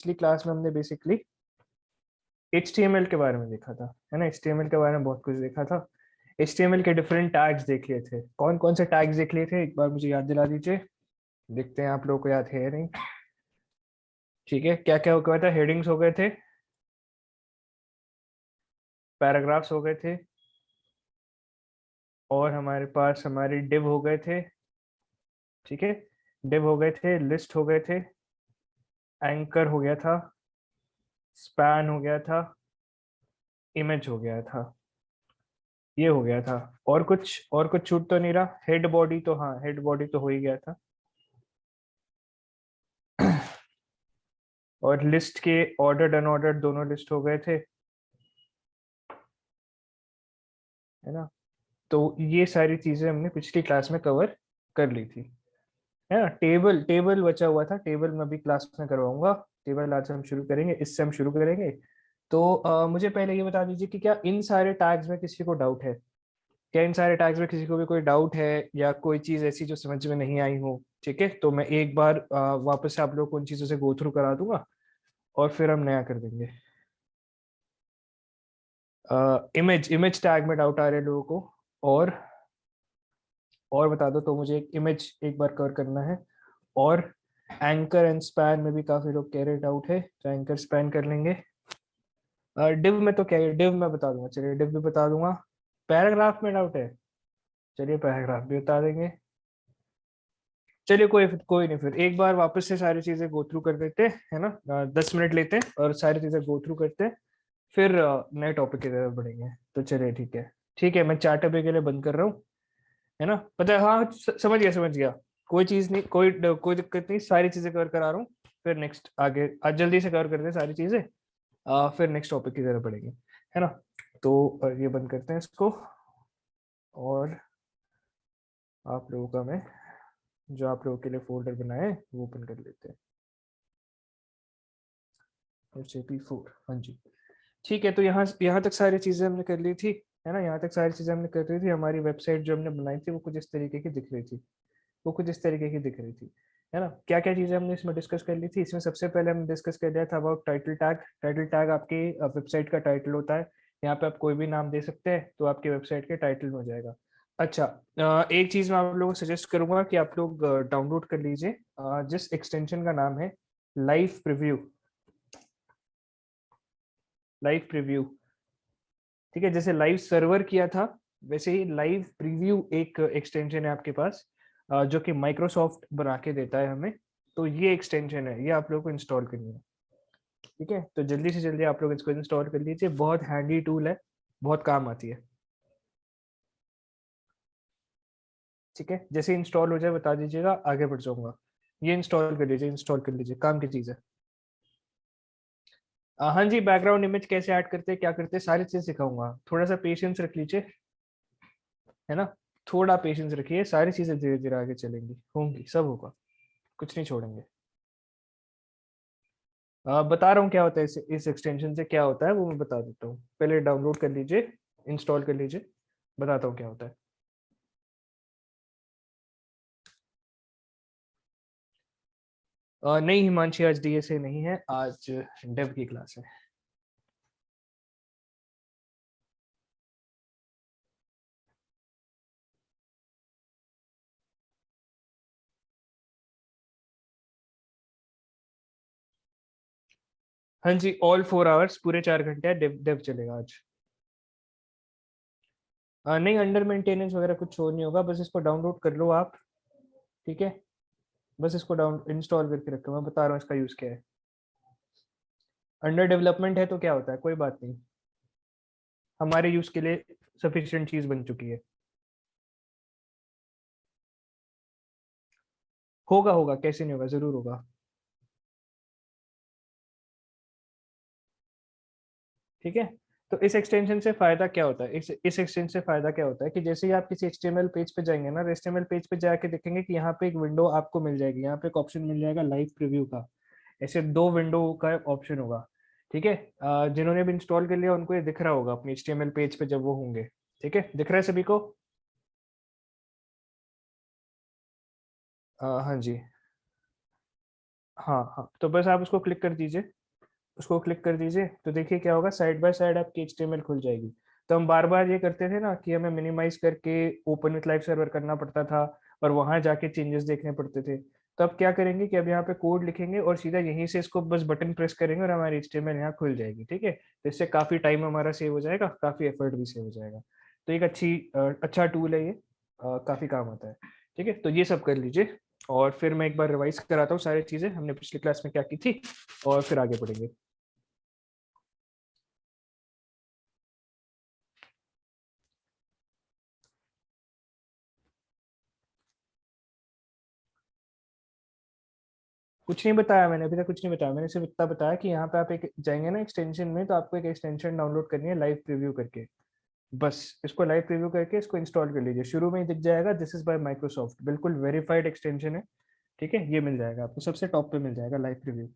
पिछली क्लास में हमने बेसिकली HTML के बारे में देखा था, है ना। HTML के बारे में बहुत कुछ देखा था। HTML के डिफरेंट टैग्स देख लिए थे। कौन कौन से टैग्स देख लिए थे, एक बार मुझे याद दिला दीजिए। देखते हैं आप लोगों को याद है या नहीं। ठीक है, क्या क्या हो गया था। हेडिंग्स हो गए थे, पैराग्राफ्स हो गए थे, और हमारे पास हमारे डिव हो गए थे। ठीक है, डिव हो गए थे, लिस्ट हो गए थे, एंकर हो गया था, स्पैन हो गया था, इमेज हो गया था, ये हो गया था। और कुछ छूट तो नहीं रहा। हेड बॉडी तो, हाँ हेड बॉडी तो हो ही गया था। और लिस्ट के ऑर्डर्ड अनऑर्डर्ड दोनों लिस्ट हो गए थे, है ना। तो ये सारी चीजें हमने पिछली क्लास में कवर कर ली थी, है ना। टेबल टेबल बचा हुआ था, टेबल मैं अभी क्लास में करवाऊंगा। टेबल आज हम शुरू करेंगे, इससे हम शुरू करेंगे। तो मुझे पहले ये बता दीजिए कि क्या इन सारे टैग्स में किसी को डाउट है। क्या इन सारे टैग्स में किसी को भी कोई डाउट है, या कोई चीज ऐसी जो समझ में नहीं आई हो। ठीक है, तो मैं एक बार वापस से आप लोग को उन चीजों से गो थ्रू करा दूंगा, और फिर हम नया कर देंगे। इमेज इमेज टैग में डाउट आ रहे हैं लोगों को, और बता दो तो मुझे एक इमेज एक बार कवर करना है। और एंकर एंड स्पैन में भी काफी लोग कह रहे डाउट है, तो एंकर स्पैन कर लेंगे। डिव में तो क्या है, डिव मैं बता दूंगा, चलिए डिव भी बता दूंगा। पैराग्राफ में डाउट है, चलिए पैराग्राफ भी बता देंगे। चलिए कोई कोई नहीं, फिर एक बार वापस से सारी चीजें गो थ्रू कर देते हैं, है ना। 10 मिनट लेते हैं और सारी चीजें गो थ्रू करते हैं, फिर नए टॉपिक की तरफ बढ़ेंगे। तो चलिए ठीक है, ठीक है, मैं चार्ट अभी के लिए बंद कर रहा हूँ, है ना। पता है, हाँ समझ गया समझ गया। कोई चीज नहीं, कोई दिक्कत नहीं, सारी चीजें कवर करा रहा हूँ। फिर नेक्स्ट आगे आज जल्दी से कवर करते हैं सारी चीजें, फिर नेक्स्ट टॉपिक की तरफ बढ़ेंगे, है ना। तो ये बंद करते हैं इसको, और आप लोगों का मैं जो आप लोगों के लिए फोल्डर बनाए हैं वो ओपन कर लेते हैं। SAP4, हाँ जी। ठीक है, तो यहाँ यहाँ तक सारी चीजें हमने कर ली थी, है ना। यहाँ तक सारी चीजें हमने कर ली थी। हमारी वेबसाइट जो हमने बनाई थी वो कुछ इस तरीके की दिख रही थी, वो कुछ इस तरीके की दिख रही थी, है ना। क्या क्या चीजें हमने इसमें डिस्कस कर ली थी। इसमें सबसे पहले हमने डिस्कस कर लिया था about title tag. Title tag आपकी वेबसाइट का टाइटल होता है। यहाँ पे आप कोई भी नाम दे सकते हैं, तो आपकी वेबसाइट के टाइटल में हो जाएगा। अच्छा, एक चीज मैं आप लोगों को सजेस्ट करूंगा कि आप लोग डाउनलोड कर लीजिए, जिस एक्सटेंशन का नाम है लाइव प्रीव्यू। लाइव प्रीव्यू, ठीक है। जैसे लाइव सर्वर किया था, वैसे ही लाइव प्रीव्यू एक एक्सटेंशन है आपके पास, जो कि माइक्रोसॉफ्ट बना के देता है हमें। तो ये एक्सटेंशन है, ये आप लोगों को इंस्टॉल करनी है। ठीक है, तो जल्दी से जल्दी आप लोग इसको इंस्टॉल कर लीजिए, बहुत हैंडी टूल है, बहुत काम आती है। ठीक है, जैसे इंस्टॉल हो जाए बता दीजिएगा, आगे बढ़ जाऊंगा। ये इंस्टॉल कर लीजिए, इंस्टॉल कर लीजिए, काम की चीज है। हाँ जी, बैकग्राउंड इमेज कैसे ऐड करते हैं, क्या करते हैं, सारी चीज सिखाऊंगा। थोड़ा सा पेशेंस रख लीजिए, है ना। थोड़ा पेशेंस रखिए, सारी चीजें धीरे धीरे आगे चलेंगी, होंगी, सब होगा, कुछ नहीं छोड़ेंगे। बता रहा हूँ क्या होता है, इस एक्सटेंशन से क्या होता है वो मैं बता देता हूँ। पहले डाउनलोड कर लीजिए, इंस्टॉल कर लीजिए, बताता हूँ क्या होता है। नहीं हिमांशी, आज DSA नहीं है, आज डेव की क्लास है। हाँ जी, ऑल 4 आवर्स, पूरे 4 घंटे डेव डेव चलेगा आज। नहीं, अंडर मेंटेनेंस वगैरह कुछ शो नहीं होगा, बस इसको डाउनलोड कर लो आप। ठीक है, बस इसको डाउन इंस्टॉल करके रखो, मैं बता रहा हूँ इसका यूज क्या है। अंडर डेवलपमेंट है तो क्या होता है, कोई बात नहीं, हमारे यूज के लिए सफिशिएंट चीज बन चुकी है। होगा होगा, कैसे नहीं होगा, जरूर होगा। ठीक है, तो इस एक्सटेंशन से फायदा क्या होता है, इस एक्सटेंशन से फायदा क्या होता है कि जैसे ही आप किसी HTML पेज पे जाएंगे ना, HTML पेज पे जाके देखेंगे कि यहाँ पे एक विंडो आपको मिल जाएगी, यहाँ पे एक ऑप्शन मिल जाएगा लाइव प्रीव्यू का। ऐसे 2 विंडो का ऑप्शन होगा। ठीक है, जिन्होंने भी इंस्टॉल कर लिया उनको ये दिख रहा होगा अपनी HTML पेज पे जब वो होंगे। ठीक है, दिख रहा है सभी को। हाँ जी, हाँ हाँ, तो बस आप उसको क्लिक कर दीजिए, उसको क्लिक कर दीजिए, तो देखिए क्या होगा, साइड बाय साइड आपकी HTML खुल जाएगी। तो हम बार बार ये करते थे ना कि हमें मिनिमाइज करके ओपन विथ लाइव सर्वर करना पड़ता था और वहां जाके चेंजेस देखने पड़ते थे। तो अब क्या करेंगे कि अब यहाँ पे कोड लिखेंगे और सीधा यहीं से इसको बस बटन प्रेस करेंगे और हमारी HTML यहाँ खुल जाएगी। ठीक है, तो इससे काफी टाइम हमारा सेव हो जाएगा, काफी एफर्ट भी सेव हो जाएगा। तो एक अच्छा टूल है ये, काफी काम आता है। ठीक है, तो ये सब कर लीजिए और फिर मैं एक बार रिवाइज कराता हूँ सारी चीजें हमने पिछली क्लास में क्या की थी, और फिर आगे बढ़ेंगे। कुछ नहीं बताया मैंने, अभी तक कुछ नहीं बताया मैंने, सिर्फ इतना बताया कि यहाँ पे आप एक जाएंगे ना एक्सटेंशन में, तो आपको एक एक्सटेंशन डाउनलोड करनी है लाइव प्रीव्यू करके। बस इसको लाइव प्रीव्यू करके इसको इंस्टॉल कर लीजिए, शुरू में ही दिख जाएगा दिस इज बाय माइक्रोसॉफ्ट, बिल्कुल वेरीफाइड एक्सटेंशन है। ठीक है, ये मिल जाएगा आपको, सबसे टॉप पे मिल जाएगा लाइव प्रीव्यू।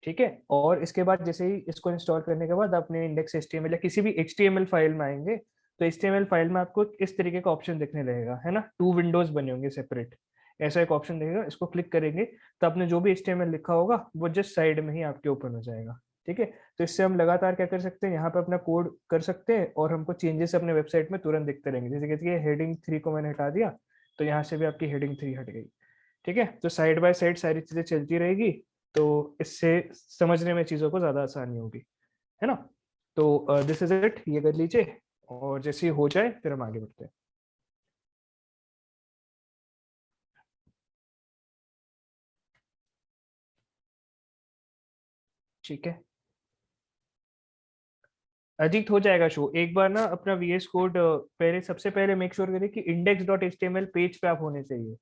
ठीक है, और इसके बाद जैसे ही इसको इंस्टॉल करने के बाद अपने इंडेक्स HTML या किसी भी HTML फाइल में आएंगे, तो HTML फाइल में आपको इस तरीके का ऑप्शन दिखने लगेगा, है ना, 2 विंडोज बने होंगे सेपरेट। ऐसा एक ऑप्शन दिखेगा, इसको क्लिक करेंगे तो आपने जो भी HTML लिखा होगा वो जस्ट साइड में ही आपके ओपन हो जाएगा। ठीक है, तो इससे हम लगातार क्या कर सकते हैं, यहाँ पे अपना कोड कर सकते हैं और हमको चेंजेस अपने वेबसाइट में तुरंत दिखते रहेंगे। जैसे कहती है हेडिंग 3 को मैंने हटा दिया, तो यहाँ से भी आपकी हेडिंग 3 हट गई। ठीक है, तो साइड बाय साइड सारी चीजें चलती रहेगी, तो इससे समझने में चीज़ों को ज़्यादा आसानी होगी, है ना। तो दिस इज इट, ये कर लीजिए और जैसे ही हो जाए फिर हम आगे बढ़ते हैं। ठीक है, अजीत हो जाएगा शो। एक बार ना अपना VS कोड पहले, सबसे पहले मेक श्योर करिए कि index.html पेज पे आप होने चाहिए,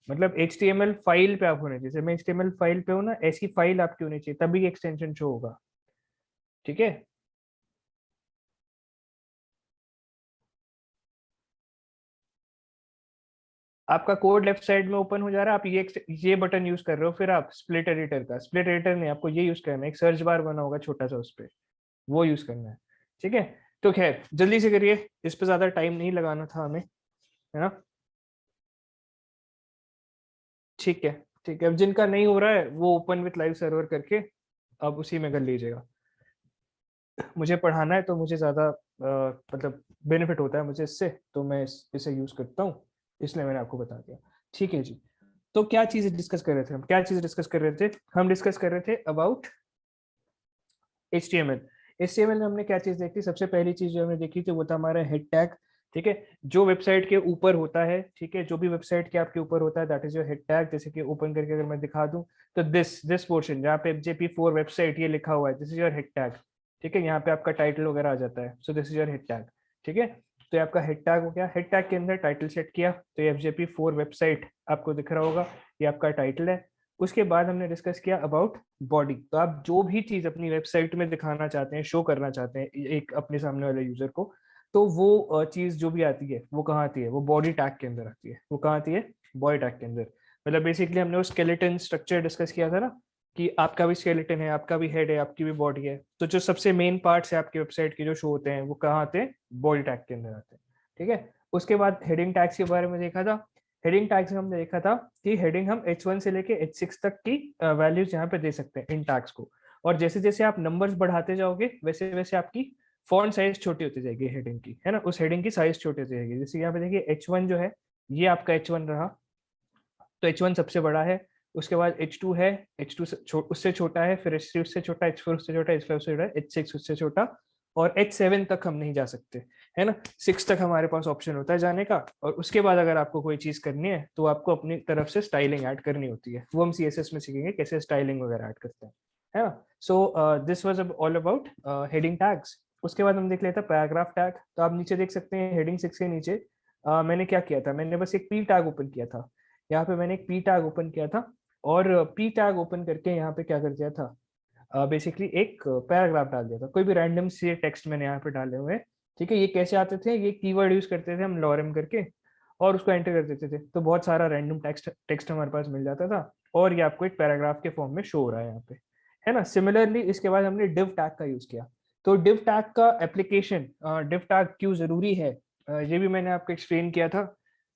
मतलब HTML फाइल पे आप होने चाहिए। जैसे मैं HTML फाइल पे हूँ ना, ऐसी फाइल आपकी होनी चाहिए, तभी एक्सटेंशन शो होगा। ठीक है, आपका कोड लेफ्ट साइड में ओपन हो जा रहा है, आप ये बटन यूज कर रहे हो, फिर आप स्प्लिट एडिटर का, स्प्लिट एडिटर नहीं, आपको ये यूज करना है, एक सर्च बार बना होगा छोटा सा, उस पर वो यूज करना है। ठीक है, तो खैर जल्दी से करिए, इस पे ज्यादा टाइम नहीं लगाना था हमें, है ना। ठीक है, ठीक है, अब जिनका नहीं हो रहा है वो ओपन विथ लाइव सर्वर करके अब उसी में कर लीजिएगा। मुझे पढ़ाना है तो मुझे ज्यादा मतलब बेनिफिट होता है मुझे इससे, तो मैं इसे यूज करता हूँ, इसलिए मैंने आपको बता दिया। ठीक है जी, तो क्या चीज डिस्कस कर रहे थे हम, क्या चीज डिस्कस कर रहे थे, हम डिस्कस कर रहे थे अबाउट HTML। HTML में हमने क्या चीज देखी, सबसे पहली चीज जो हमने देखी थी वो था हमारा हेड टैग। ठीक है, जो वेबसाइट के ऊपर होता है, ठीक है, जो भी वेबसाइट के आपके ऊपर होता है that is your head tag. जैसे कि ओपन करके अगर मैं दिखा दूं, तो दिस पोर्शन जहाँ पे FJP4 वेबसाइट ये लिखा हुआ है, this is your head tag. ठीक है, यहाँ पे आपका टाइटल वगैरह आ जाता है, so this is your head tag. ठीक है, तो ये आपका हेड टैग हो गया। हेड टैग के अंदर टाइटल सेट किया, तो ये FJP4 वेबसाइट आपको दिख रहा होगा, ये आपका टाइटल है। उसके बाद हमने डिस्कस किया अबाउट बॉडी। तो आप जो भी चीज अपनी वेबसाइट में दिखाना चाहते हैं, शो करना चाहते हैं एक अपने सामने वाले यूजर को, तो वो चीज जो भी आती है वो कहाँ आती है, वो बॉडी टैग के अंदर आती है। वो कहाँ आती है, बॉडी टैग के अंदर। मतलब बेसिकली हमने वो स्केलेटन स्ट्रक्चर डिस्कस किया था ना, कि आपका भी स्केलेटन है, आपका भी हेड है, आपकी भी बॉडी है, तो जो सबसे मेन पार्ट्स है आपकी वेबसाइट के जो शो होते हैं वो कहाँ आते हैं, बॉडी टैग के अंदर आते हैं। ठीक है, उसके बाद हेडिंग टैग्स के बारे में देखा था। हेडिंग टैग्स में हमने देखा था कि हेडिंग हम H1 से लेके H6 तक की वैल्यूज यहाँ पे दे सकते हैं इन टैग्स को, और जैसे जैसे आप नंबर्स बढ़ाते जाओगे वैसे वैसे आपकी फॉन्ट साइज छोटी होती जाएगी हेडिंग की, है ना, उस हेडिंग की साइज छोटी होती जाएगी। जैसे यहाँ पे देखिए H1 जो है, ये आपका H1 रहा, तो H1 सबसे बड़ा है। उसके बाद H2 है, H2 उससे छोटा है, फिर H3 उससे छोटा, H4 उससे छोटा, H5 उससे छोटा, H6 उससे छोटा, और H7 तक हम नहीं जा सकते, है ना। 6 तक हमारे पास ऑप्शन होता है जाने का, और उसके बाद अगर आपको कोई चीज करनी है तो आपको अपनी तरफ से स्टाइलिंग ऐड करनी होती है, वो हम CSS में सीखेंगे कैसे स्टाइलिंग वगैरह ऐड करते हैं, है ना। So this was all about heading tags. उसके बाद हम देख लेते हैं पैराग्राफ टैग। तो आप नीचे देख सकते हैं हेडिंग 6 के नीचे मैंने क्या किया था, मैंने बस एक पी टैग ओपन किया था। यहाँ पे मैंने एक पी टैग ओपन किया था, और पी टैग ओपन करके यहाँ पे क्या कर दिया था, बेसिकली एक पैराग्राफ डाल दिया था, कोई भी रैंडम से टेक्स्ट मैंने यहाँ पे डाले हुए हैं। ठीक है, ये कैसे आते थे, ये कीवर्ड यूज करते थे हम लॉरम करके, और उसको एंटर कर देते थे, तो बहुत सारा रैंडम टेक्स्ट टेक्स्ट हमारे पास मिल जाता था, और ये आपको एक पैराग्राफ के फॉर्म में शो हो रहा है यहाँ पे, है ना। सिमिलरली इसके बाद हमने डिव टैग का यूज किया। तो डिव टैग का एप्लीकेशन, डिव टैग क्यों जरूरी है, ये भी मैंने आपको एक्सप्लेन किया था।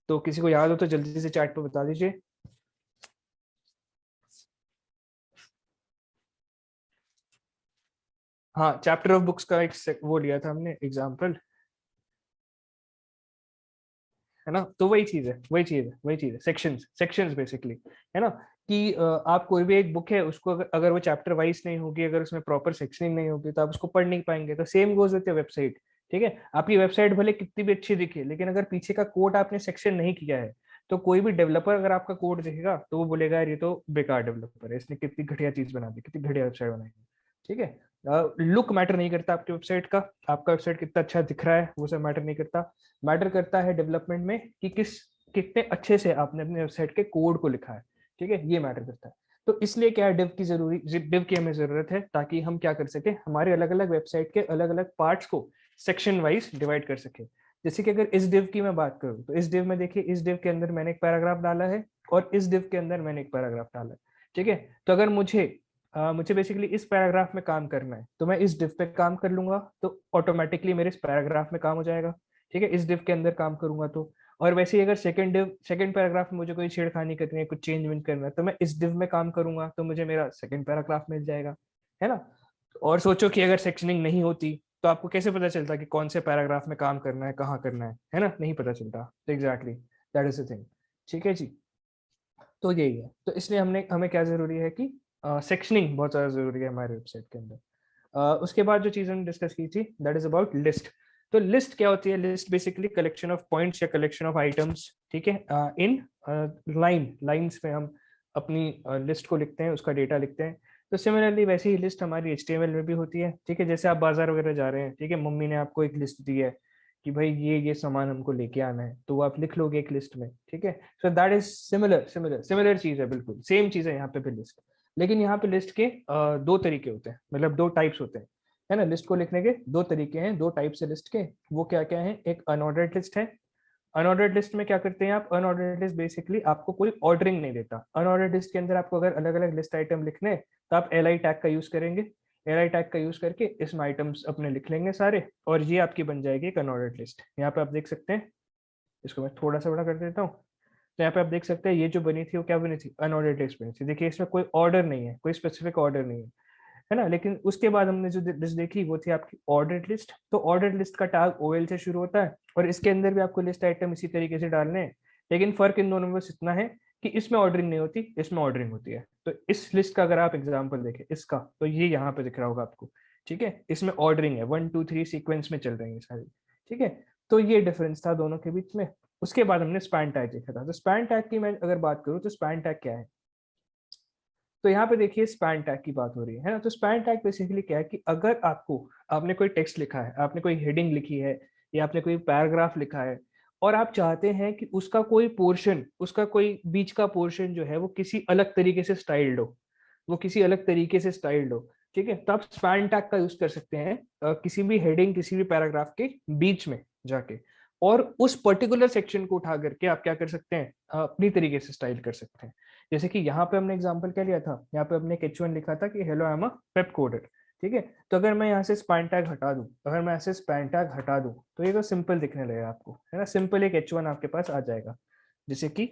तो किसी को याद हो तो जल्दी से चैट पे बता दीजिए। हाँ, चैप्टर ऑफ बुक्स का एक वो लिया था हमने एग्जाम्पल, है ना। तो वही चीज है, वही चीज है, वही चीज है, सेक्शंस, सेक्शंस बेसिकली, है ना। कि आप कोई भी एक बुक है उसको अगर वो चैप्टर वाइज नहीं होगी, अगर उसमें प्रॉपर सेक्शनिंग नहीं होगी, तो आप उसको पढ़ नहीं पाएंगे। तो सेम गोज विद वेबसाइट। ठीक है, आपकी वेबसाइट भले कितनी भी अच्छी दिखे, लेकिन अगर पीछे का कोड आपने सेक्शन नहीं किया है, तो कोई भी डेवलपर अगर आपका कोड देखेगा तो वो बोलेगा यार ये तो बेकार डेवलपर है, इसने कितनी घटिया चीज बना दी, कितनी घटिया वेबसाइट बनाई है। ठीक है, लुक मैटर नहीं करता आपकी वेबसाइट का, आपका वेबसाइट कितना अच्छा दिख रहा है वो सब मैटर नहीं करता। मैटर करता है डेवलपमेंट में कि कितने अच्छे से आपने अपने वेबसाइट के कोड को लिखा है। ठीक है, ये मैटर करता है। तो इसलिए क्या है, डिव की हमें जरूरत है, ताकि हम क्या कर सके, हमारे अलग अलग वेबसाइट के अलग अलग पार्ट्स को सेक्शन वाइज डिवाइड कर सके। जैसे कि अगर इस डिव की मैं बात करूं, तो इस डिव में देखिए, इस डिव के अंदर मैंने एक पैराग्राफ डाला है, और इस डिव के अंदर मैंने एक पैराग्राफ डाला है। ठीक है, तो अगर मुझे बेसिकली इस पैराग्राफ में काम करना है, तो मैं इस डिव पे काम कर लूंगा, तो ऑटोमेटिकली मेरे इस पैराग्राफ में काम हो जाएगा। ठीक है, इस डिव के अंदर काम करूंगा तो। और वैसे ही अगर सेकंड पैराग्राफ में मुझे कोई छेड़खानी करनी है, कुछ चेंज वेंज करना है, तो मैं इस डिव में काम करूंगा, तो मुझे मेरा सेकंड पैराग्राफ मिल जाएगा, है ना। और सोचो कि अगर सेक्शनिंग नहीं होती, तो आपको कैसे पता चलता कि कौन से पैराग्राफ में काम करना है, कहाँ करना है ना, नहीं पता चलता। तो exactly that is the thing. ठीक है जी, तो यही है। तो इसलिए हमें क्या जरूरी है कि सेक्शनिंग बहुत ज्यादा जरूरी है हमारे वेबसाइट के अंदर। उसके बाद जो चीज हमने डिस्कस की थी, दैट इज अबाउट लिस्ट। तो लिस्ट क्या होती है? List basically collection of points या कलेक्शन ऑफ आइटम्स। ठीक है, इन लाइंस में हम अपनी लिस्ट को लिखते हैं, उसका डेटा लिखते हैं। तो सिमिलरली वैसे ही लिस्ट हमारी HTML में भी होती है। ठीक है, जैसे आप बाजार वगैरह जा रहे हैं, ठीक है, मम्मी ने आपको एक लिस्ट दी है कि भाई ये सामान हमको लेके आना है, तो वो आप लिख लोगे एक लिस्ट में। ठीक है, सो दैट इज सिमिलर चीज है, बिल्कुल सेम चीज है यहाँ पे भी लिस्ट। लेकिन यहाँ पे लिस्ट के दो तरीके होते हैं, मतलब दो टाइप्स होते हैं, है ना। लिस्ट को लिखने के दो तरीके हैं, दो टाइप्स है लिस्ट के। वो क्या क्या है? एक अनऑर्डर्ड लिस्ट है। अनऑर्डर्ड लिस्ट में क्या करते हैं आप? अनऑर्डर्ड लिस्ट बेसिकली आपको कोई ऑर्डरिंग नहीं देता। अनऑर्डर्ड लिस्ट के अंदर आपको अगर अलग अलग लिस्ट आइटम लिखने हैं, तो आप LI टैग का यूज करेंगे। LI टैग का यूज करके इसमें आइटम्स अपने लिख लेंगे सारे, और ये आपकी बन जाएगी एक अनऑर्डर्ड लिस्ट। यहाँ पे आप देख सकते हैं, इसको मैं थोड़ा सा बड़ा कर देता हूँ। तो यहाँ पे आप देख सकते हैं, ये जो बनी थी वो क्या बनी थी? अनऑर्डर्ड लिस्ट बनी थी। देखिए, इसमें कोई ऑर्डर नहीं है, कोई स्पेसिफिक ऑर्डर नहीं है ना। लेकिन उसके बाद हमने जो लिस्ट देखी वो थी आपकी ऑर्डर्ड लिस्ट। तो ऑर्डर्ड लिस्ट का टैग OL से शुरू होता है, और इसके अंदर भी आपको लिस्ट आइटम इसी तरीके से डालने हैं। लेकिन फर्क इन दोनों में बस इतना है कि इसमें ऑर्डरिंग नहीं होती, इसमें ऑर्डरिंग होती है। तो इस लिस्ट का अगर आप एग्जाम्पल देखें इसका, तो ये यहाँ पे दिख रहा होगा आपको। ठीक है, इसमें ऑर्डरिंग है, 1 2 3 सीक्वेंस में चल रही है सारी। ठीक है, तो ये डिफरेंस था दोनों के बीच में। उसके बाद हमने स्पैन टैग देखा था। तो स्पैन टैग की मैं अगर बात करूँ, तो स्पैन टैग क्या है? तो यहाँ पे देखिए, स्पैन टैग की बात हो रही है ना। तो स्पैन टैग बेसिकली क्या है कि अगर आपने कोई टेक्स्ट लिखा है, आपने कोई हेडिंग लिखी है, या आपने कोई पैराग्राफ लिखा है, और आप चाहते हैं कि उसका कोई पोर्शन, उसका कोई बीच का पोर्शन जो है वो किसी अलग तरीके से स्टाइल्ड हो, वो किसी अलग तरीके से स्टाइल्ड हो। ठीक है, तो आप स्पैन टैग का यूज कर सकते हैं किसी भी हेडिंग, किसी भी पैराग्राफ के बीच में जाके, और उस पर्टिकुलर सेक्शन को उठा करके आप क्या कर सकते हैं? अपनी तरीके से स्टाइल कर सकते हैं। जैसे कि यहाँ पे हमने एग्जांपल क्या लिया था? यहाँ पे हमने H1 लिखा था कि hello I am a web coder. ठीक है, तो अगर मैं यहाँ से स्पैन टैग हटा दूं, अगर मैं ऐसे स्पैन टैग हटा दूं, तो ये तो सिंपल दिखने लगेगा आपको, है ना। सिंपल एक H1 आपके पास आ जाएगा। जैसे कि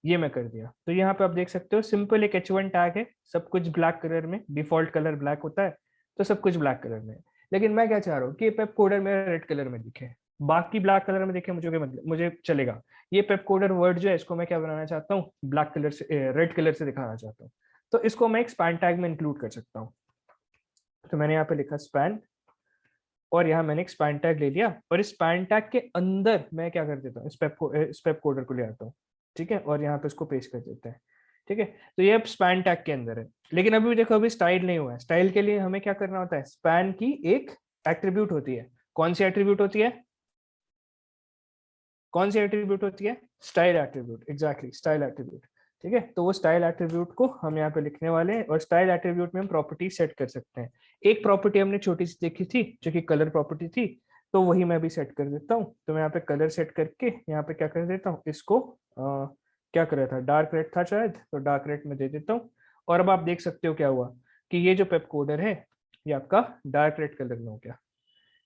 ये मैं कर दिया, तो यहाँ पे आप देख सकते हो सिंपल एक H1 टैग है, सब कुछ ब्लैक कलर में, डिफॉल्ट कलर ब्लैक होता है, तो सब कुछ ब्लैक कलर में है। लेकिन मैं क्या चाह रहा हूँ कि पेप कोडर मेरा रेड कलर में दिखे, बाकी ब्लैक कलर में दिखे, मुझे क्या मतलब, मुझे चलेगा। ये पेप कोडर वर्ड जो है, इसको मैं क्या बनाना चाहता हूँ? ब्लैक कलर से, रेड कलर से दिखाना चाहता हूँ। तो इसको मैं एक स्पैन टैग में इंक्लूड कर सकता हूँ। तो मैंने यहाँ पे लिखा स्पैन, और यहाँ मैंने एक स्पैन टैग ले लिया, और इस स्पैन टैग के अंदर मैं क्या कर देता हूँ? इस पेप कोडर को ले आता हूँ। ठीक है, और यहाँ पे इसको पेस्ट कर देते हैं। ठीक है, तो ये अब स्पैन टैग के अंदर है। लेकिन अभी भी देखो, अभी स्टाइल नहीं हुआ है। स्टाइल के लिए हमें क्या करना होता है? स्पैन की एक एट्रीब्यूट होती है। कौन सी एट्रीब्यूट होती है? कौन सी एट्रीब्यूट होती है? Style attribute, exactly, style attribute. ठीक है, तो वो स्टाइल एट्रीब्यूट को हम यहाँ पे लिखने वाले हैं, और स्टाइल एट्रीब्यूट में हम प्रॉपर्टी सेट कर सकते हैं। एक प्रॉपर्टी हमने छोटी सी देखी थी, जो कि कलर प्रॉपर्टी थी, तो वही मैं भी सेट कर देता हूँ। तो मैं यहाँ पे कलर सेट करके यहाँ पे क्या कर देता हूँ? इसको क्या कर रहा था? डार्क रेड था शायद, तो डार्क रेड में दे देता हूँ। और अब आप देख सकते हो क्या हुआ, कि ये जो पेप कोडर है, ये आपका डार्क रेड कलर में हो गया।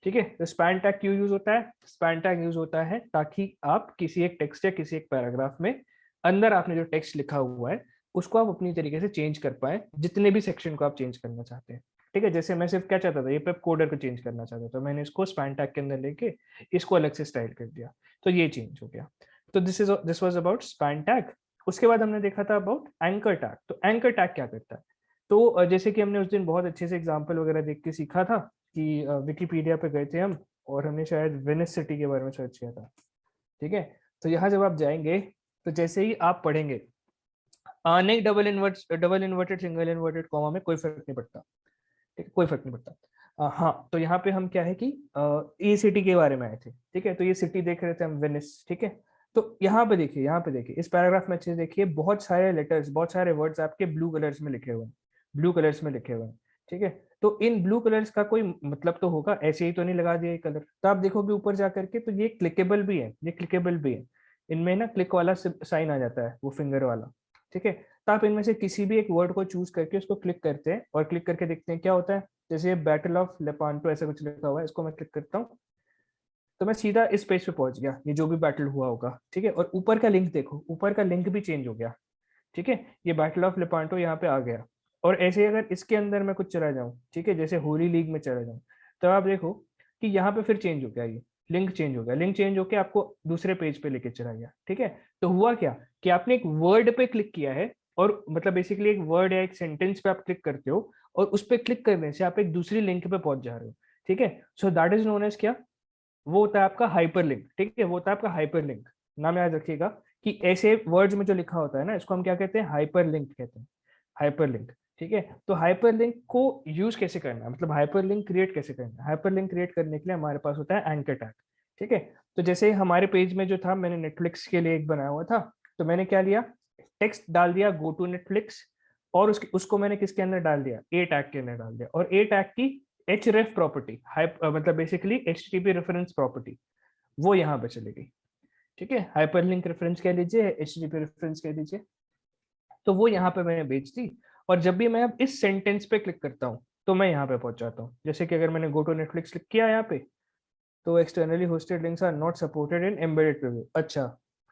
ठीक है, तो स्पैन टैग क्यों यूज होता है? स्पैन टैग यूज होता है ताकि आप किसी एक टेक्स्ट या किसी एक पैराग्राफ में अंदर आपने जो टेक्स्ट लिखा हुआ है, उसको आप अपनी तरीके से चेंज कर पाए, जितने भी सेक्शन को आप चेंज करना चाहते हैं। ठीक है, जैसे मैं सिर्फ क्या चाहता था, ये पेप कोडर को चेंज करना चाहता था, मैंने इसको स्पैन टैग के अंदर लेके इसको अलग से स्टाइल कर दिया, तो ये चेंज हो गया। तो this was about span tag. उसके बाद हमने देखा था अबाउट एंकर टैग। तो एंकर टैग क्या करता है, तो जैसे कि हमने उस दिन बहुत अच्छे से एग्जाम्पल वगैरह देख के सीखा था कि विकिपीडिया पे गए थे हम, और हमने शायद वेनिस सिटी के बारे में सर्च किया था। ठीक है, तो यहाँ जब आप जाएंगे तो जैसे ही आप पढ़ेंगे, नहीं, double inverted single inverted comma में कोई फर्क नहीं पड़ता, ठीक है, कोई फर्क नहीं पड़ता। हाँ, तो यहाँ पे हम क्या है कि ये सिटी के बारे में आए थे, ठीक है, तो ये सिटी देख रहे थे हम, वेनिस, ठीक है। तो यहाँ पे देखिए, यहाँ पे देखिए, इस पैराग्राफ में अच्छे से देखिए, बहुत सारे लेटर्स, बहुत सारे वर्ड्स आपके ब्लू कलर्स में लिखे हुए हैं, ब्लू कलर्स में लिखे हुए हैं, ठीक है। तो इन ब्लू कलर्स का कोई मतलब तो होगा, ऐसे ही तो नहीं लगा दिया ये कलर। तो आप देखोगे ऊपर जा करके, तो ये क्लिकेबल भी है, ये क्लिकेबल भी है, इनमें ना क्लिक वाला साइन आ जाता है, वो फिंगर वाला, ठीक है। तो आप इनमें से किसी भी एक वर्ड को चूज करके उसको क्लिक करते हैं और क्लिक करके देखते हैं क्या होता है। जैसे बैटल ऑफ लेपांटो ऐसा कुछ लिखा हुआ है, इसको मैं क्लिक करता हूँ, तो मैं सीधा इस पेज पे पहुंच गया, ये जो भी बैटल हुआ होगा, ठीक है। और ऊपर का लिंक देखो, ऊपर का लिंक भी चेंज हो गया, ठीक है, ये बैटल ऑफ लेपांटो यहाँ पे आ गया। और ऐसे ही अगर इसके अंदर मैं कुछ चला जाऊँ, ठीक है, जैसे होली लीग में चला जाऊँ, तो आप देखो कि यहाँ पे फिर चेंज हो गया, ये लिंक चेंज हो गया, लिंक चेंज होकर आपको दूसरे पेज पे लेके चला गया, ठीक है। तो हुआ क्या कि आपने एक वर्ड पे क्लिक किया है, और मतलब बेसिकली एक वर्ड या एक सेंटेंस पे आप क्लिक करते हो, और उस पर क्लिक करने से आप एक दूसरी लिंक पे पहुंच जा रहे हो, ठीक है। So that is known as क्या, वो होता है आपका हाइपर लिंक, ठीक है, वो होता है आपका हाइपर लिंक। नाम याद रखिएगा कि ऐसे वर्ड्स में जो लिखा होता है ना, इसको हम क्या कहते हैं, हाइपर लिंक कहते हैं, हाइपर लिंक, ठीक है। तो हाइपर लिंक को यूज कैसे करना है, मतलब हाइपर लिंक क्रिएट कैसे करना है, हाइपर लिंक क्रिएट करने के लिए हमारे पास होता है एंकर टैग, ठीक है। तो जैसे हमारे पेज में जो था, मैंने नेटफ्लिक्स के लिए एक बनाया हुआ था, तो मैंने क्या लिया, टेक्स्ट डाल दिया गो टू नेटफ्लिक्स, और उसको मैंने किसके अंदर डाल दिया, ए टैग के अंदर डाल दिया, और ए टैग की href प्रॉपर्टी, मतलब बेसिकली http रेफरेंस प्रॉपर्टी, वो यहाँ पे चली गई, ठीक है। हाइपरलिंक रेफरेंस कह लीजिए, http रेफरेंस कह लीजिए, तो वो यहाँ पे मैंने भेज दी। और जब भी मैं अब इस सेंटेंस पे क्लिक करता हूँ, तो मैं यहाँ पे पहुंच जाता हूँ। जैसे कि अगर मैंने गो टू नेटफ्लिक्स क्लिक किया यहाँ पे, तो externally hosted links are not supported in embedded preview. अच्छा,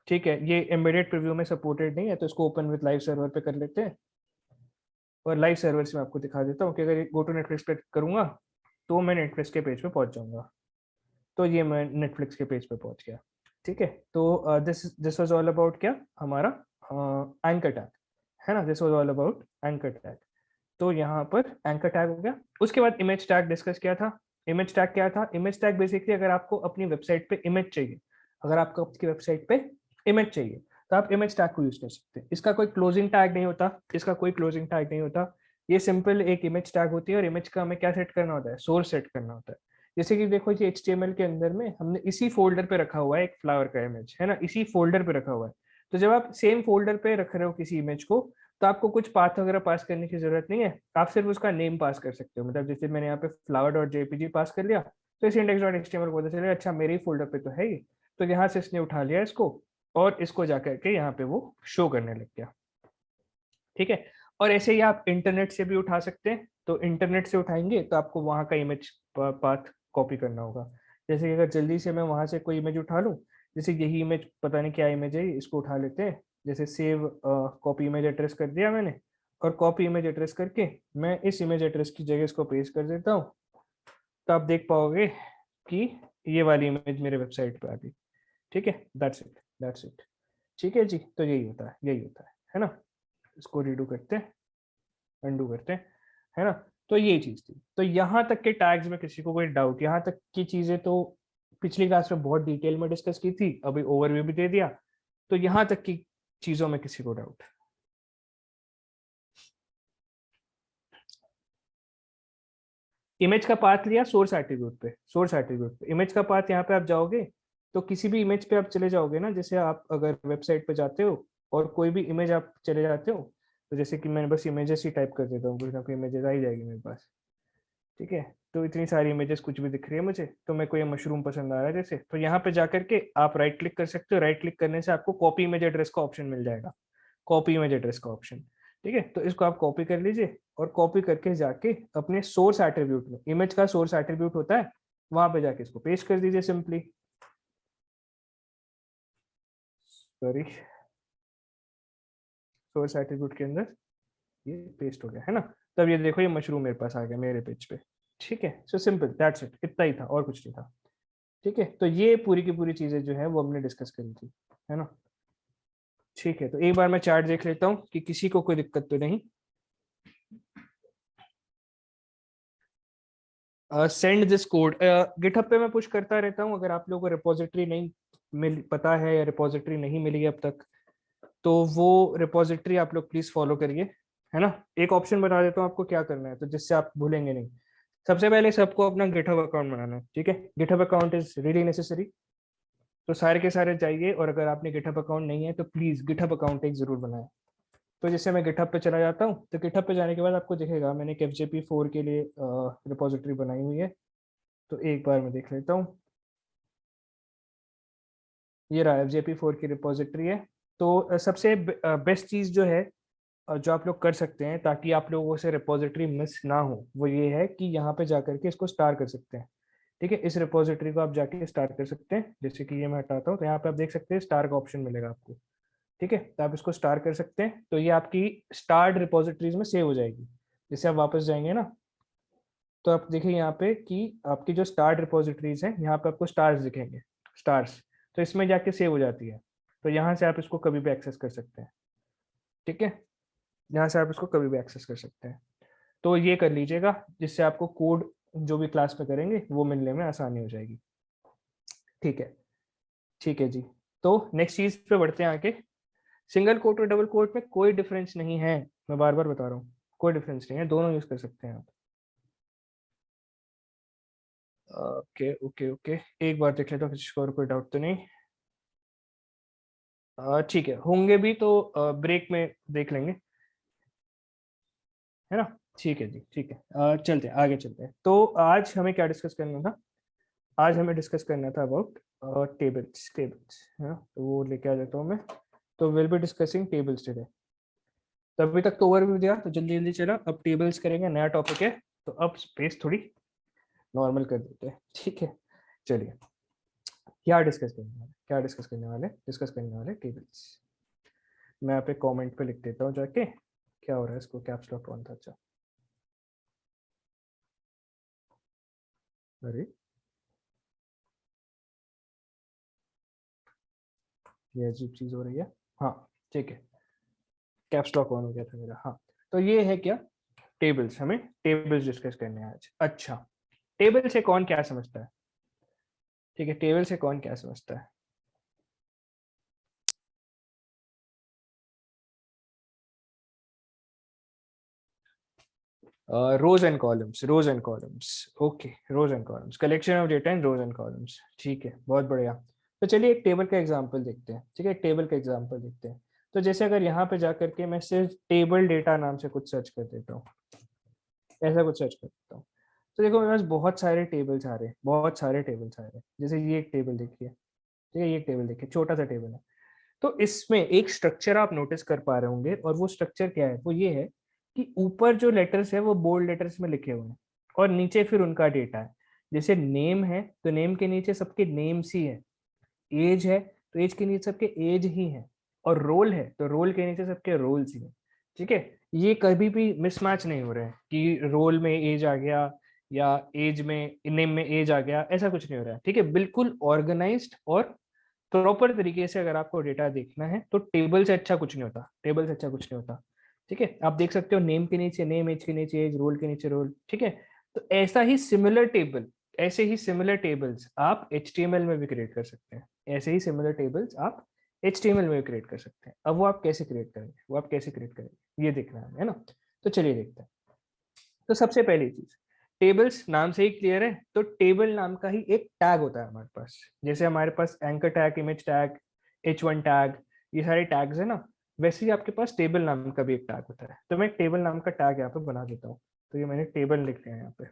ठीक है, ये एम्बेडेड प्रीव्यू में सपोर्टेड नहीं है, तो इसको ओपन विद लाइव सर्वर पे कर लेते हैं। और लाइव सर्वर से मैं आपको दिखा देता हूँ कि अगर गो टू नेटफ्लिक्स पे करूंगा, तो मैं नेटफ्लिक्स के पेज पे पहुंच जाऊंगा। तो ये मैं नेटफ्लिक्स के पेज पे पहुंच गया, ठीक है। तो this this was all about क्या, हमारा एंकर टैग, है ना, this was all about anchor tag. तो यहाँ पर एंकर टैग हो गया। उसके बाद इमेज टैग डिस्कस किया था। इमेज टैग क्या था, इमेज टैग बेसिकली अगर आपको अपनी वेबसाइट पे इमेज चाहिए, अगर आपको आपकी वेबसाइट पे इमेज चाहिए, तो आप इमेज टैग को यूज कर सकते हैं। इसका कोई क्लोजिंग टैग नहीं होता, इसका कोई क्लोजिंग टैग नहीं होता, ये सिंपल एक इमेज टैग होती है। और इमेज का हमें क्या सेट करना होता है, सोर्स सेट करना होता है। जैसे कि देखो ये HTML के अंदर में हमने इसी फोल्डर पे रखा हुआ है एक फ्लावर का इमेज, है ना, इसी फोल्डर पे रखा हुआ है। तो जब आप सेम फोल्डर पे रख रहे हो किसी इमेज को, तो आपको कुछ पाथ वगैरह पास करने की जरूरत नहीं है, आप सिर्फ उसका नेम पास कर सकते हो। मतलब जैसे मैंने यहाँ पे flower.jpg पास कर लिया, तो इस index.html को पता चलेगा अच्छा मेरे ही फोल्डर पे तो है ये, तो यहाँ से इसने उठा लिया इसको, और इसको जाकर के यहाँ पे वो शो करने लग गया, ठीक है। और ऐसे ही आप इंटरनेट से भी उठा सकते हैं। तो इंटरनेट से उठाएंगे तो आपको वहाँ का इमेज पाथ कॉपी करना होगा। जैसे कि अगर जल्दी से मैं वहाँ से कोई इमेज उठा लूँ, जैसे यही इमेज, पता नहीं क्या इमेज है, इसको उठा लेते हैं। जैसे सेव कॉपी इमेज एड्रेस कर दिया मैंने, और कॉपी इमेज एड्रेस करके मैं इस इमेज एड्रेस की जगह इसको पेस्ट कर देता हूँ। तो आप देख पाओगे कि ये वाली इमेज मेरे वेबसाइट पे आ गई, ठीक है। दैट्स इट, दैट्स इट, ठीक है जी। तो यही होता है, यही होता है ना। इसको रीडू करते हैं, अंडू करते हैं, है ना। तो ये चीज थी। तो यहाँ तक के टैग्स में किसी को कोई डाउट, यहाँ तक की चीजें तो पिछली क्लास में बहुत डिटेल में डिस्कस की थी, अभी ओवरव्यू भी दे दिया। तो यहाँ तक की चीजों में किसी को डाउट, इमेज का पाथ लिया सोर्स एट्रीब्यूट पे, सोर्स एट्रीब्यूट पे इमेज का पाथ, यहाँ पे आप जाओगे तो किसी भी इमेज पे आप चले जाओगे ना, जैसे आप अगर वेबसाइट पे जाते हो और कोई भी इमेज आप चले जाते हो, तो जैसे कि मैंने बस इमेजेस ही टाइप कर देता हूँ, कुछ ना कोई इमेजेस आ ही जाएगी मेरे पास, ठीक है। तो इतनी सारी इमेजेस कुछ भी दिख रही है मुझे, तो मेरे को ये मशरूम पसंद आ रहा है जैसे, तो यहाँ पे जाकर के आप राइट क्लिक कर सकते हो। राइट क्लिक करने से आपको कॉपी इमेज एड्रेस का ऑप्शन मिल जाएगा, कॉपी इमेज एड्रेस का ऑप्शन, ठीक है। तो इसको आप कॉपी कर लीजिए, और कॉपी करके जाके अपने सोर्स एट्रीब्यूट में, इमेज का सोर्स एट्रीब्यूट होता है, वहां पे जाके इसको पेस्ट कर दीजिए सिंपली। सॉरी, सोर्स एट्रीब्यूट के अंदर ये पेस्ट हो गया, है ना। तब ये देखो ये मशरूम मेरे पास आ गया मेरे पेज पे। ठीक है, सो सिंपल, दैट्स इट, इतना ही था और कुछ नहीं था। ठीक है, तो ये पूरी की पूरी चीजें जो है वो हमने डिस्कस करी थी, है ना। ठीक है, तो एक बार मैं चार्ट देख लेता हूँ कि किसी को कोई दिक्कत तो नहीं। सेंड दिस कोड, गिटहब पे मैं पुश करता रहता हूँ, अगर आप लोगों को रिपोजिटरी नहीं मिल पता है या रिपोजिटरी नहीं मिली है अब तक, तो वो रिपोजिटरी आप लोग प्लीज फॉलो करिए, है ना। एक ऑप्शन बता देता हूँ आपको क्या करना है, तो जिससे आप भूलेंगे नहीं। सबसे पहले सबको अपना गिटहब अकाउंट बनाना है, ठीक है। GitHub account is really necessary. तो सारे के सारे जाइए, और अगर आपने गिटहब अकाउंट नहीं है तो प्लीज गिटहब अकाउंट एक जरूर बनाए। तो जैसे मैं गिटहब पे चला जाता हूँ, तो गिटहब पे जाने के बाद आपको दिखेगा मैंने एक FJP4 के लिए रिपोजिटरी बनाई हुई है। तो एक बार मैं देख लेता हूँ, ये रहा FJP4 की रिपोजिटरी है। तो सबसे बेस्ट चीज़ जो है जो आप लोग कर सकते हैं ताकि आप लोगों से रिपोजिटरी मिस ना हो, वो ये है कि यहाँ पे जाकर के इसको स्टार कर सकते हैं। ठीक है, इस रिपोजिटरी को आप जाके स्टार कर सकते हैं। जैसे कि ये मैं हटाता हूँ, तो यहाँ पे आप देख सकते हैं स्टार का ऑप्शन मिलेगा आपको। ठीक है, तो आप इसको स्टार कर सकते हैं, तो ये आपकी स्टार्ड रिपोजिटरीज में सेव हो जाएगी। जैसे आप वापस जाएंगे ना, तो आप देखिए यहाँ पे कि आपकी जो स्टार्ड रिपोजिटरीज हैं, यहाँ पे आपको स्टार्स दिखेंगे, स्टार्स। तो इसमें जाके सेव हो जाती है। तो यहाँ से आप इसको कभी भी एक्सेस कर सकते हैं। ठीक है, यहाँ से आप इसको कभी भी एक्सेस कर सकते हैं। तो ये कर लीजिएगा, जिससे आपको कोड जो भी क्लास में करेंगे वो मिलने में आसानी हो जाएगी। ठीक है, ठीक है जी। तो नेक्स्ट चीज पे बढ़ते हैं आगे। सिंगल कोट और डबल कोट में कोई डिफरेंस नहीं है, मैं बार बार बता रहा हूँ, कोई डिफरेंस नहीं है, दोनों यूज कर सकते हैं आप। ओके ओके ओके, एक बार देख लेता हूँ किसी को और कोई डाउट तो नहीं। ठीक है, होंगे भी तो ब्रेक में देख लेंगे, है ना। ठीक है जी, ठीक है, चलते हैं आगे, चलते हैं। तो आज हमें क्या डिस्कस करना था? आज हमें डिस्कस करना था अबाउट टेबल्स, टेबल्स, है ना। तो वो लेके आ जाता हूँ मैं। तो will be discussing tables today. तो अभी तक तो ओवरव्यू दिया, तो जल्दी जल्दी चला, अब टेबल्स करेंगे, नया टॉपिक है। तो अब स्पेस थोड़ी नॉर्मल कर देते हैं, ठीक है। चलिए, क्या डिस्कस करने वाले, क्या डिस्कस करने वाले, डिस्कस करने वाले टेबल्स। मैं यहाँ पे कमेंट पे लिख देता हूँ जाके, क्या हो रहा है, इसको कैप्स लॉक ऑन था, अच्छा। अरे ये अजीब चीज हो रही है। हाँ, ठीक है, कैप्स लॉक ऑन हो गया था मेरा, हाँ। तो ये है क्या, टेबल्स, हमें टेबल्स डिस्कस करने हैं आज। अच्छा, टेबल से कौन क्या समझता है? ठीक है, टेबल से कौन क्या समझता है? Rows and columns, rows and columns, okay, rows and columns, collection of data in rows and columns. ठीक है, बहुत बढ़िया। तो चलिए एक टेबल का एग्जांपल देखते हैं, ठीक है, एक टेबल का एग्जांपल देखते हैं। तो जैसे अगर यहाँ पे जाकर के मैं सिर्फ टेबल डेटा नाम से कुछ सर्च कर देता हूँ, ऐसा कुछ सर्च कर देता हूँ, तो देखो मेरे पास बहुत सारे टेबल्स आ रहे हैं, बहुत सारे टेबल्स आ रहे हैं। जैसे ये एक टेबल देखिए, ठीक है, ये एक टेबल देखिए, छोटा सा टेबल है। तो इसमें एक स्ट्रक्चर आप नोटिस कर पा रहे होंगे, और वो स्ट्रक्चर क्या है, वो ये है कि ऊपर जो लेटर्स है वो बोल्ड लेटर्स में लिखे हुए हैं, और नीचे फिर उनका डेटा है। जैसे नेम है, तो नेम के नीचे सबके नेम्स ही है। एज है, तो एज के नीचे सबके एज ही है। और रोल है, तो रोल के नीचे सबके रोल्स ही है। ठीक है, ये कभी भी मिसमैच नहीं हो रहे हैं कि रोल में एज आ गया या एज में, नेम में एज आ गया, ऐसा कुछ नहीं हो रहा है। ठीक है, बिल्कुल ऑर्गेनाइज्ड और प्रॉपर तरीके से अगर आपको डेटा देखना है तो टेबल से अच्छा कुछ नहीं होता, टेबल से अच्छा कुछ नहीं होता। ठीक है, आप देख सकते हो नेम के नीचे नेम, एज के नीचे एज, रोल के नीचे रोल। ठीक है, तो ऐसा ही सिमिलर टेबल, ऐसे ही सिमिलर टेबल्स आप HTML में भी क्रिएट कर सकते हैं। ऐसे ही सिमिलर टेबल्स आप HTML में भी क्रिएट कर सकते हैं। अब वो आप कैसे क्रिएट करेंगे, वो आप कैसे क्रिएट करेंगे, ये देखना है ना। तो चलिए देखते हैं। तो सबसे पहली चीज, टेबल्स नाम से ही क्लियर है, तो टेबल नाम का ही एक टैग होता है हमारे पास। जैसे हमारे पास anchor tag, image tag, H1 tag, ये सारे टैग्स है ना, वैसे ही आपके पास टेबल नाम का भी एक टैग होता है। तो मैं एक टेबल नाम का टैग यहाँ पे बना देता हूँ। तो ये मैंने टेबल लिख लिया यहाँ पे,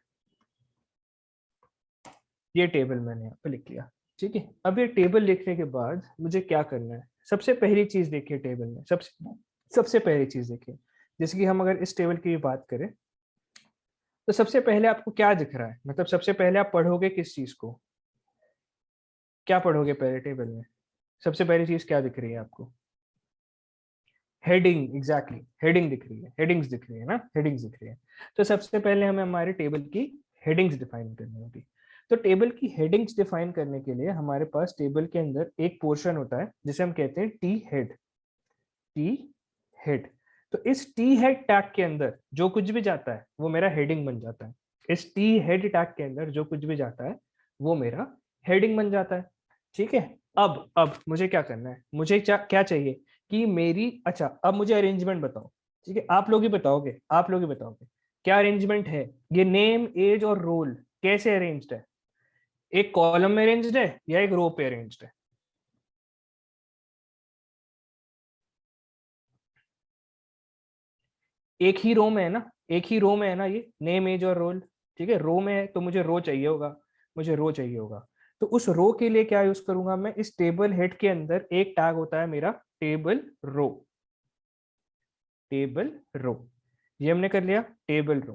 ये टेबल मैंने यहाँ पे लिख लिया। ठीक है, अब ये टेबल लिखने के बाद मुझे क्या करना है? सबसे पहली चीज देखिए टेबल में, सबसे सबसे पहली चीज देखिए, जैसे कि हम अगर इस टेबल की बात करें, तो सबसे पहले आपको क्या दिख रहा है, मतलब सबसे पहले आप पढ़ोगे किस चीज को, क्या पढ़ोगे पहले टेबल में? सबसे पहली चीज क्या दिख रही है आपको? हेडिंग, एग्जैक्टली, हेडिंग दिख रही है, हेडिंग्स दिख रही है ना, हेडिंग्स दिख रही है। तो सबसे पहले हमें हमारे टेबल की हेडिंग्स डिफाइन करनी होगी। तो टेबल की हेडिंग्स डिफाइन करने के लिए हमारे पास टेबल के अंदर एक पोर्शन होता है जिसे हम कहते हैं टी हेड। T head. तो इस टी हेड टैग के अंदर जो कुछ भी जाता है वो मेरा हेडिंग बन जाता है। इस टी हेड टैग के अंदर जो कुछ भी जाता है वो मेरा हेडिंग बन जाता है। ठीक है। अब मुझे क्या करना है, मुझे क्या चाहिए कि मेरी, अच्छा अब मुझे अरेंजमेंट बताओ। ठीक है, आप लोग ही बताओगे, आप लोग ही बताओगे क्या अरेंजमेंट है। ये नेम, एज और रोल कैसे अरेंज्ड है? एक कॉलम में अरेंज्ड है या एक रो पे अरेंज्ड है? एक ही रो में है ना, एक ही रो में है ना ये नेम, एज और रोल। ठीक है, रो में है तो मुझे रो चाहिए होगा, मुझे रो चाहिए होगा। तो उस रो के लिए क्या यूज करूंगा मैं, इस टेबल हेड के अंदर एक टैग होता है मेरा टेबल रो। टेबल रो, ये हमने कर लिया, टेबल रो,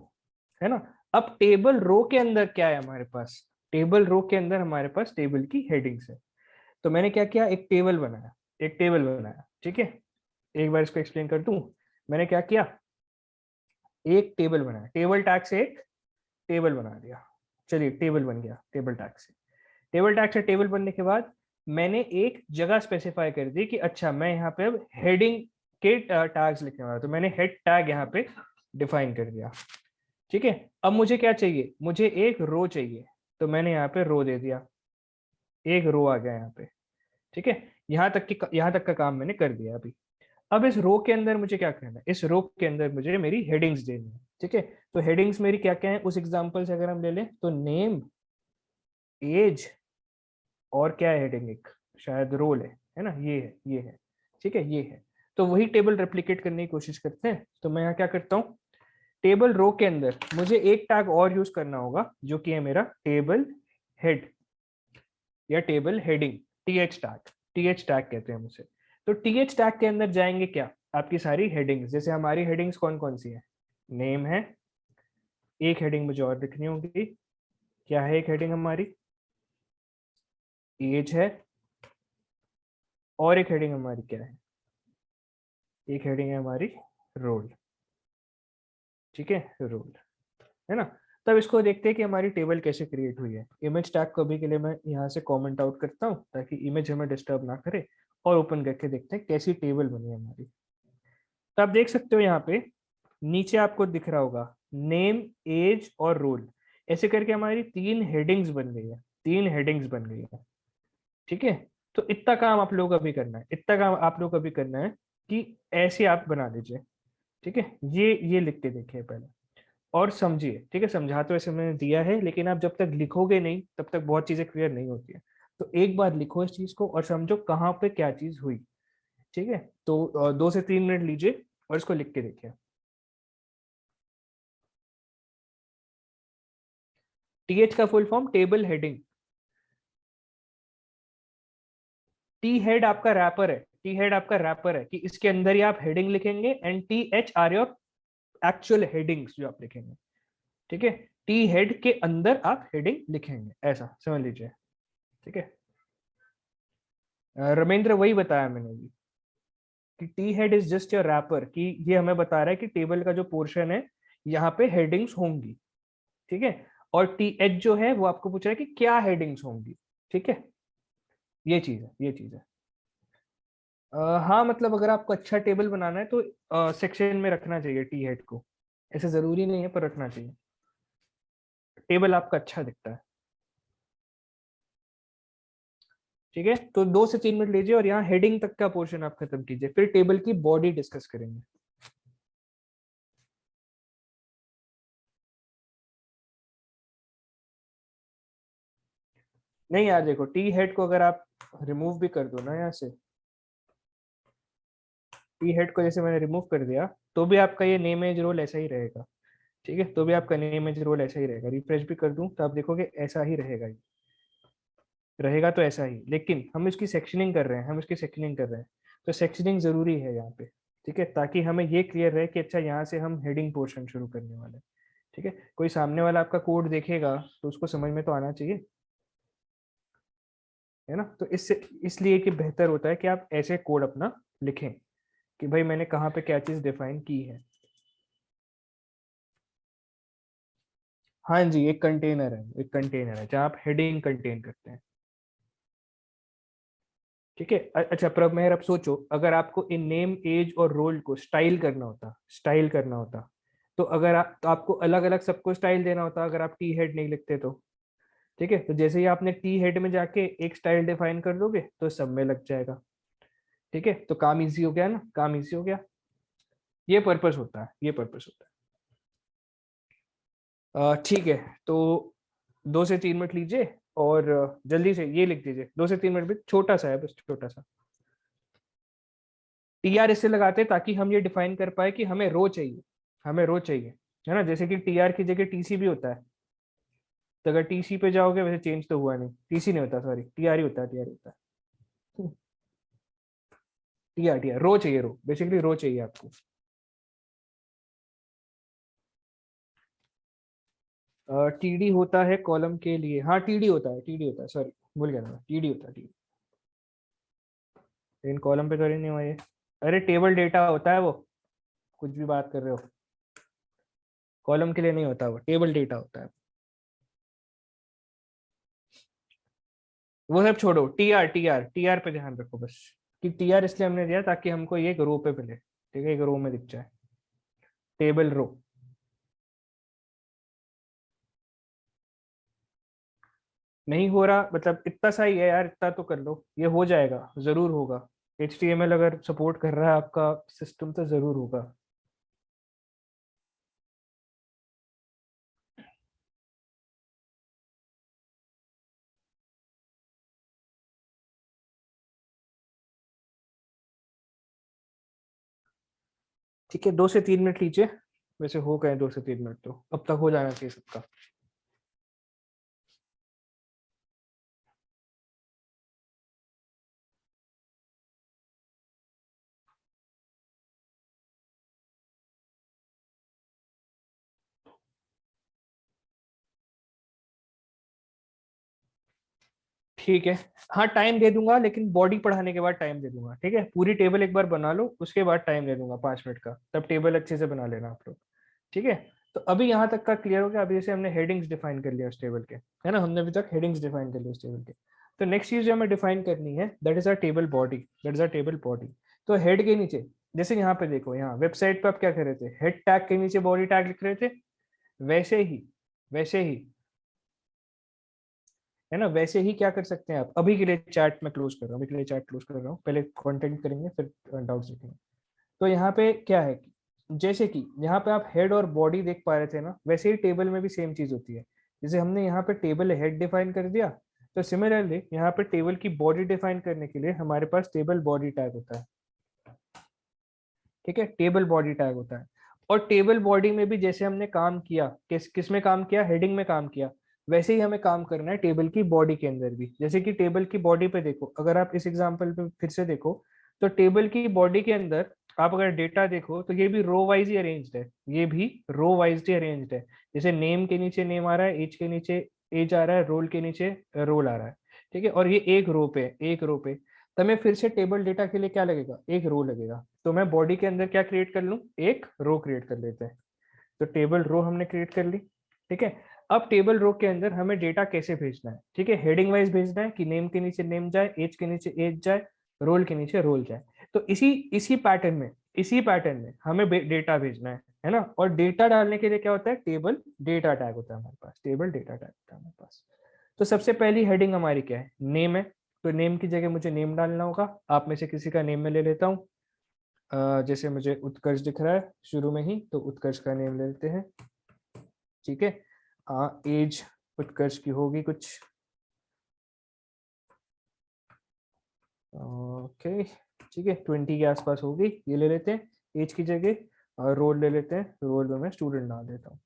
है ना। अब टेबल रो के अंदर क्या है हमारे पास, टेबल रो के अंदर हमारे पास टेबल की हेडिंग्स है। तो मैंने क्या किया, एक टेबल बनाया, एक टेबल बनाया। ठीक है, एक बार इसको एक्सप्लेन कर दूं। मैंने क्या किया, एक टेबल बनाया, टेबल टैग से एक टेबल बना दिया। चलिए टेबल बन गया टेबल टैग से। टेबल टैग से टेबल बनने के बाद मैंने एक जगह स्पेसिफाई कर दी कि अच्छा मैं यहाँ पे अब हेडिंग के टैग्स लिखने वाला, तो मैंने हेड टैग यहाँ पे डिफाइन कर दिया। ठीक है, अब मुझे क्या चाहिए, मुझे एक रो चाहिए, तो मैंने यहाँ पे रो दे दिया, एक रो आ गया यहाँ पे। ठीक है, यहाँ तक का काम मैंने कर दिया अभी। अब इस रो के अंदर मुझे क्या करना है, इस रो के अंदर मुझे मेरी हेडिंग्स देनी है। ठीक है, तो हेडिंग्स मेरी क्या क्या है उस एग्जांपल से अगर हम ले लें तो नेम, एज और क्या है हेडिंग, एक शायद रोल है ना, ये है, ये है। ठीक है, ये है। तो वही टेबल रेप्लिकेट करने की कोशिश करते हैं। तो मैं यहाँ क्या करता हूँ, टेबल रो के अंदर मुझे एक टैग और यूज करना होगा जो कि है मेरा टेबल हेड या table heading, TH tag. TH tag कहते हैं हम उसे। तो टीएच टैग के अंदर जाएंगे क्या, आपकी सारी हेडिंग्स। जैसे हमारी हेडिंग्स कौन कौन सी है, नेम है, एक हेडिंग मुझे और लिखनी होगी, क्या है एक हेडिंग हमारी, एज है, और एक हेडिंग हमारी क्या है, एक हेडिंग है हमारी रोल। ठीक है, रोल, है ना। तब इसको देखते हैं कि हमारी टेबल कैसे क्रिएट हुई है। इमेज टैग को अभी के लिए मैं यहाँ से कमेंट आउट करता हूँ ताकि इमेज हमें डिस्टर्ब ना करे, और ओपन करके देखते हैं कैसी टेबल बनी है हमारी। तो आप देख सकते हो यहाँ पे नीचे आपको दिख रहा होगा नेम, एज और रोल, ऐसे करके हमारी तीन हेडिंग्स बन गई है, तीन हेडिंग्स बन गई है। ठीक है, तो इतना काम आप लोग अभी करना है, इतना काम आप लोग अभी करना है कि ऐसे आप बना लीजिए। ठीक है, ये लिख के देखिए पहले और समझिए। ठीक है, समझा तो ऐसे मैंने दिया है, लेकिन आप जब तक लिखोगे नहीं तब तक बहुत चीजें क्लियर नहीं होती है। तो एक बार लिखो इस चीज को और समझो कहाँ पे क्या चीज हुई। ठीक है, तो 2 से 3 मिनट लीजिए और इसको लिख के देखिए। टीएच का full form table heading. T head आपका रैपर है, टी हेड आपका रैपर है कि इसके अंदर ही आप हेडिंग लिखेंगे, and T H R your actual headings जो आप लिखेंगे। ठीक है, टी हेड के अंदर आप हेडिंग लिखेंगे, ऐसा समझ लीजिए। ठीक है, रमेंद्र वही बताया मैंने भी कि T head is just your wrapper, कि ये हमें बता रहा है कि टेबल का जो पोर्शन है यहाँ पे हेडिंग्स होंगी। ठीक है, और टी एच जो है वो आपको पूछ रहा है कि क्या हेडिंग्स होंगी। ठीक है, ये चीज है, ये चीज है। हाँ मतलब अगर आपको अच्छा टेबल बनाना है तो सेक्शन में रखना चाहिए टी हेड को, ऐसे जरूरी नहीं है पर रखना चाहिए, टेबल आपका अच्छा दिखता है। ठीक है, तो 2 से 3 मिनट लीजिए और यहाँ हेडिंग तक का पोर्शन आप खत्म कीजिए, फिर टेबल की बॉडी डिस्कस करेंगे। नहीं यार देखो, टी हेड को अगर आप रिमूव भी कर दो ना यहाँ से, टी हेड को जैसे मैंने रिमूव कर दिया तो भी आपका ये नेम एज रोल ऐसा ही रहेगा। ठीक है, तो भी आपका नेम एज रोल ऐसा ही रहेगा, रिफ्रेश भी कर दूं तो आप देखोगे ऐसा ही रहेगा, ये रहेगा तो ऐसा ही। लेकिन हम इसकी सेक्शनिंग कर रहे हैं, हम इसकी सेक्शनिंग कर रहे हैं, तो सेक्शनिंग जरूरी है यहाँ पे। ठीक है, ताकि हमें ये क्लियर रहे कि अच्छा यहाँ से हम हेडिंग पोर्शन शुरू करने वाले हैं। ठीक है, कोई सामने वाला आपका कोड देखेगा तो उसको समझ में तो आना चाहिए, है ना। तो इससे इसलिए कि बेहतर होता है कि आप ऐसे कोड अपना लिखें कि भाई मैंने कहाँ पे क्या चीज डिफाइन की है। हाँ जी, एक कंटेनर है, एक कंटेनर है जहाँ आप हेडिंग कंटेन करते हैं। ठीक है। अच्छा प्रभ मेहर, अब सोचो अगर आपको इन नेम एज और रोल को स्टाइल करना होता, स्टाइल करना होता, तो अगर आप, तो आपको अलग अलग सबको स्टाइल देना होता अगर आप टी हेड नहीं लिखते तो। ठीक है, तो जैसे ही आपने टी हेड में जाके एक स्टाइल डिफाइन कर दोगे तो सब में लग जाएगा। ठीक है, तो काम इजी हो गया ना, काम इजी हो गया। ये पर्पस होता है, ये पर्पस होता है। ठीक है, तो 2 से 3 मिनट लीजिए और जल्दी से ये लिख दीजिए, 2 से 3 मिनट भी छोटा सा है, बस छोटा सा। टी आर इससे लगाते हैं ताकि हम ये डिफाइन कर पाए कि हमें रो चाहिए, हमें रो चाहिए, है ना। जैसे कि टी आर की जगह टीसी भी होता है, तो अगर टीसी पे जाओगे, वैसे चेंज तो हुआ नहीं, टीसी नहीं होता, सॉरी टी आर ही होता है, टी आर होता है। टी आर रो चाहिए, रो बेसिकली रो चाहिए आपको। टीडी होता है कॉलम के लिए, हाँ टीडी होता है, टीडी होता है, सॉरी भूल गया था, टीडी होता है, टीडी। लेकिन कॉलम पे तो नहीं हुआ ये। अरे टेबल डेटा होता है वो, कुछ भी बात कर रहे हो, कॉलम के लिए नहीं होता, वो टेबल डेटा होता है। वो सब छोड़ो, टी आर पे ध्यान रखो बस, कि टी आर इसलिए हमने दिया ताकि हमको ये एक रो पे मिले। ठीक है, एक रो में दिख जाए, टेबल रो। नहीं हो रहा मतलब इतना सा ही है यार, इतना तो कर लो, ये हो जाएगा, जरूर होगा। HTML अगर सपोर्ट कर रहा है आपका सिस्टम तो जरूर होगा। ठीक है, 2 से 3 मिनट लीजिए, वैसे हो गए 2 से 3 मिनट, तो अब तक हो जाना चाहिए सबका। ठीक है, हाँ टाइम दे दूंगा, लेकिन बॉडी पढ़ाने के बाद टाइम दे दूंगा। ठीक है, पूरी टेबल एक बार बना लो, उसके बाद टाइम दे दूंगा 5 मिनट का, तब टेबल अच्छे से बना लेना आप लोग। ठीक है, तो अभी यहाँ तक का क्लियर हो गया। अभी जैसे हमने हेडिंग्स डिफाइन कर लिया उस टेबल के, है ना, हमने अभी तक हेडिंग्स डिफाइन कर लिया उस टेबल के। तो नेक्स्ट चीज जो हमें डिफाइन करनी है, that is our table body, that is our table body. तो हेड के नीचे, जैसे यहाँ पे देखो, यहाँ वेबसाइट पे आप क्या कर रहे थे, हेड टैग के नीचे बॉडी टैग लिख रहे थे, वैसे ही, वैसे ही, है ना, वैसे ही क्या कर सकते हैं आप। अभी के लिए चैट में क्लोज कर रहा हूँ, अभी के लिए चैट क्लोज कर रहा हूँ, पहले कंटेंट करेंगे फिर डाउट्स देखेंगे। तो यहाँ पे क्या है कि जैसे कि यहाँ पे आप हेड और बॉडी देख पा रहे थे ना, वैसे ही टेबल में भी सेम चीज होती है। जैसे हमने यहाँ पे टेबल हेड डिफाइन कर दिया, तो सिमिलरली यहाँ पे टेबल की बॉडी डिफाइन करने के लिए हमारे पास टेबल बॉडी टैग होता है। ठीक है, टेबल बॉडी टैग होता है। और टेबल बॉडी में भी जैसे हमने काम किया, किस किस में काम किया, हेडिंग में काम किया, वैसे ही हमें काम करना है टेबल की बॉडी के अंदर भी। जैसे कि टेबल की बॉडी पे देखो, अगर आप इस एग्जांपल पे फिर से देखो, तो टेबल की बॉडी के अंदर आप अगर डेटा देखो तो ये भी रो वाइज ही अरेंज्ड है, ये भी रो वाइज ही अरेंज्ड है। जैसे नेम के नीचे नेम आ रहा है, एज के नीचे एज आ रहा है, रोल के नीचे रोल आ रहा है। ठीक है, और ये एक रो पे, एक रो पे, तो हमें फिर से टेबल डेटा के लिए क्या लगेगा, एक रो लगेगा। तो मैं बॉडी के अंदर क्या क्रिएट कर लूं, एक रो क्रिएट कर लेते हैं। तो टेबल रो हमने क्रिएट कर ली। ठीक है, अब टेबल रो के अंदर हमें डेटा कैसे भेजना है। ठीक है, हेडिंग वाइज भेजना है कि नेम के नीचे नेम जाए, एज के नीचे एज जाए, रोल के नीचे रोल जाए। तो इसी इसी पैटर्न में, इसी पैटर्न में हमें डेटा भेजना है ना। और डेटा डालने के लिए क्या होता है, टेबल डेटा टैग होता है हमारे पास, टेबल डेटा टैग होता है हमारे पास। तो सबसे पहली हेडिंग हमारी क्या है, नेम है। तो नेम की जगह मुझे नेम डालना होगा, आप में से किसी का नेम में ले लेता हूँ। जैसे मुझे उत्कर्ष दिख रहा है शुरू में ही, तो उत्कर्ष का नेम ले लेते हैं। ठीक है, एज उत्कर्ष की होगी कुछ, ओके ठीक है, 20 के आसपास होगी, ये ले लेते हैं एज की जगह। और रोल ले लेते हैं, रोल में मैं स्टूडेंट डाल देता हूँ।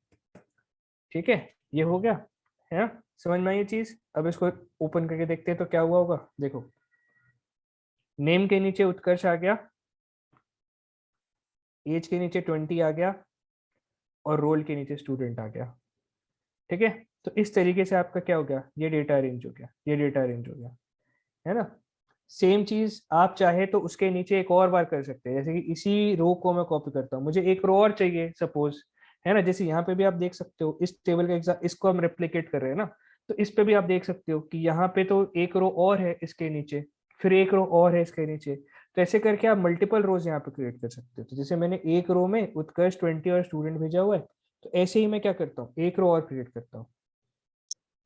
ठीक है, ये हो गया, है ना, समझ में आई ये चीज। अब इसको ओपन करके देखते हैं तो क्या हुआ होगा, देखो नेम के नीचे उत्कर्ष आ गया, एज के नीचे 20 आ गया, और रोल के नीचे स्टूडेंट आ गया। ठीक है, तो इस तरीके से आपका क्या हो गया, ये डेटा अरेंज हो गया, ये डेटा अरेंज हो गया, है ना। सेम चीज आप चाहे तो उसके नीचे एक और बार कर सकते हैं, जैसे कि इसी रो को मैं कॉपी करता हूँ, मुझे एक रो और चाहिए सपोज, है ना। जैसे यहाँ पे भी आप देख सकते हो इस टेबल का एग्जाम, इसको हम रेप्लिकेट कर रहे हैं ना, तो इस पे भी आप देख सकते हो कि यहाँ पे तो एक रो और है इसके नीचे, फिर एक रो और है इसके नीचे। तो ऐसे करके आप मल्टीपल रोज यहाँ पे क्रिएट कर सकते हो। तो जैसे मैंने एक रो में उत्कर्ष 20 और स्टूडेंट भेजा हुआ है, तो ऐसे ही मैं क्या करता हूँ, एक रो और क्रिएट करता हूँ।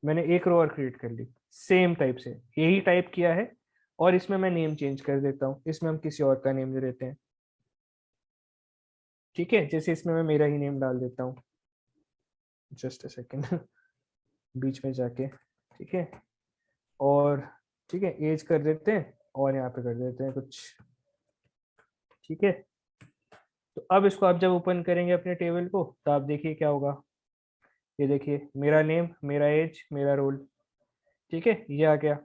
मैंने एक रो और क्रिएट कर ली, सेम टाइप से यही टाइप किया है। और इसमें मैं नेम चेंज कर देता हूँ, इसमें हम किसी और का नेम दे देते हैं। ठीक है, जैसे इसमें मैं मेरा ही नेम डाल देता हूँ, जस्ट अ सेकेंड बीच में जाके। ठीक है, और ठीक है एज कर देते हैं और यहाँ पे कर देते हैं कुछ। ठीक है, तो अब इसको आप जब ओपन करेंगे अपने टेबल को, तो आप देखिए क्या होगा। ये देखिए मेरा नेम, मेरा एज, मेरा रोल। ठीक है, ये आ गया।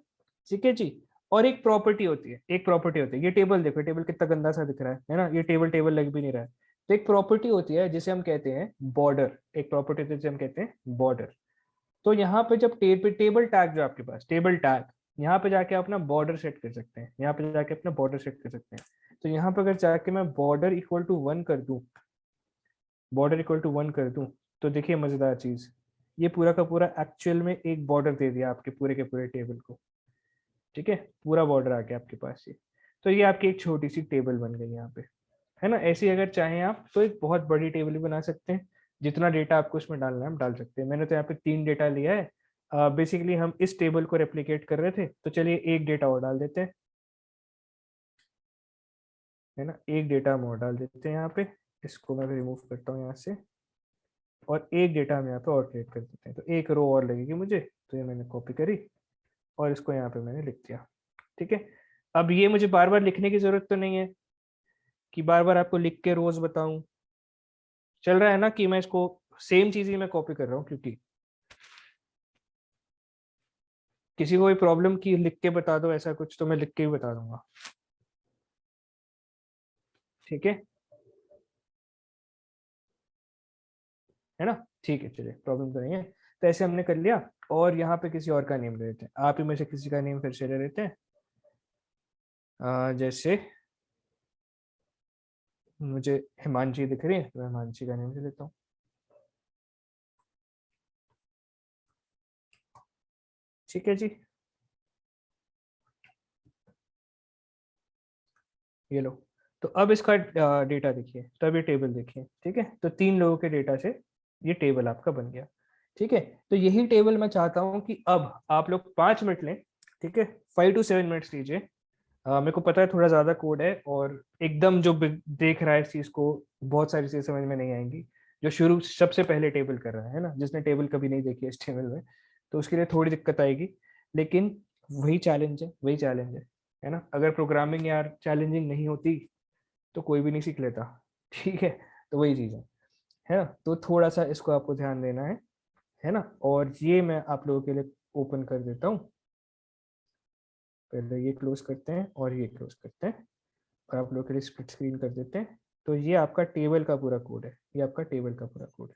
ठीक है जी। और एक प्रॉपर्टी होती है, एक प्रॉपर्टी होती है, ये टेबल देखो, टेबल कितना गंदा सा दिख रहा है ना, ये टेबल टेबल लग भी नहीं रहा है। तो एक प्रॉपर्टी होती है जिसे हम कहते हैं बॉर्डर, एक प्रॉपर्टी होती है जिसे हम कहते हैं बॉर्डर। तो यहाँ पे जब टेबल टैग, जो आपके पास टेबल टैग, यहाँ पे जाके अपना बॉर्डर सेट कर सकते हैं, यहाँ पे जाके अपना बॉर्डर सेट कर सकते हैं। तो यहाँ पे अगर जाके मैं बॉर्डर इक्वल टू 1 कर दूं, बॉर्डर इक्वल टू 1 कर दूं, तो देखिए मजेदार चीज, ये पूरा का पूरा एक्चुअल में एक बॉर्डर दे दिया आपके पूरे के पूरे टेबल को। ठीक है, पूरा बॉर्डर आ गया आपके पास ये। तो ये आपकी एक छोटी सी टेबल बन गई यहाँ पे, है ना। ऐसी अगर चाहें आप तो एक बहुत बड़ी टेबल भी बना सकते हैं, जितना डेटा आपको उसमें डालना है हम डाल सकते हैं। मैंने तो यहाँ पे 3 डेटा लिया है। बेसिकली हम इस टेबल को रेप्लिकेट कर रहे थे, तो चलिए एक डेटा और डाल देते हैं, है ना। एक डेटा हम और डाल देते हैं यहाँ पे, इसको मैं रिमूव करता हूँ यहाँ से, और एक डेटा हम यहाँ पे और क्रिएट कर देते हैं। तो एक रो और लगेगी मुझे, तो ये मैंने कॉपी करी और इसको यहाँ पे मैंने लिख दिया। ठीक है, अब ये मुझे बार बार लिखने की जरूरत तो नहीं है कि बार बार आपको लिख के रोज बताऊं। चल रहा है ना कि मैं इसको सेम चीज ही मैं कॉपी कर रहा हूँ, क्योंकि किसी को कोई प्रॉब्लम की लिख के बता दो ऐसा कुछ, तो मैं लिख के ही बता दूंगा। ठीक है ना। ठीक है, चलिए प्रॉब्लम तो नहीं है। तो ऐसे हमने कर लिया, और यहाँ पे किसी और का नेम ले लेते हैं, आप ही में से किसी का नेम फिर से ले लेते हैं। जैसे मुझे हिमांशी दिख रही है, तो मैं हिमांशी का नेम ले लेता हूँ। ठीक है जी, ये लो। तो अब इसका डेटा देखिए, तो अब ये टेबल देखिए। ठीक है, तो 3 लोगों के डेटा से ये टेबल आपका बन गया। ठीक है, तो यही टेबल मैं चाहता हूँ कि अब आप लोग 5 मिनट लें। ठीक है, 5 to 7 मिनट्स लीजिए। मेरे को पता है थोड़ा ज्यादा कोड है, और एकदम जो देख रहा है इस चीज को, बहुत सारी चीजें समझ में नहीं आएंगी। जो शुरू सबसे पहले टेबल कर रहा है ना, जिसने टेबल कभी नहीं देखी इस टेबल में, तो उसके लिए थोड़ी दिक्कत आएगी। लेकिन वही चैलेंज है, वही चैलेंज है ना। अगर प्रोग्रामिंग यार चैलेंजिंग नहीं होती तो कोई भी नहीं सीख लेता। ठीक है, तो वही चीज है ना। तो थोड़ा सा इसको आपको ध्यान देना है ना। और ये मैं आप लोगों के लिए ओपन कर देता हूँ। पहले ये क्लोज करते हैं और ये क्लोज करते हैं, और आप लोग के लिए स्प्लिट स्क्रीन कर देते हैं। तो ये आपका टेबल का पूरा कोड है, ये आपका टेबल का पूरा कोड है।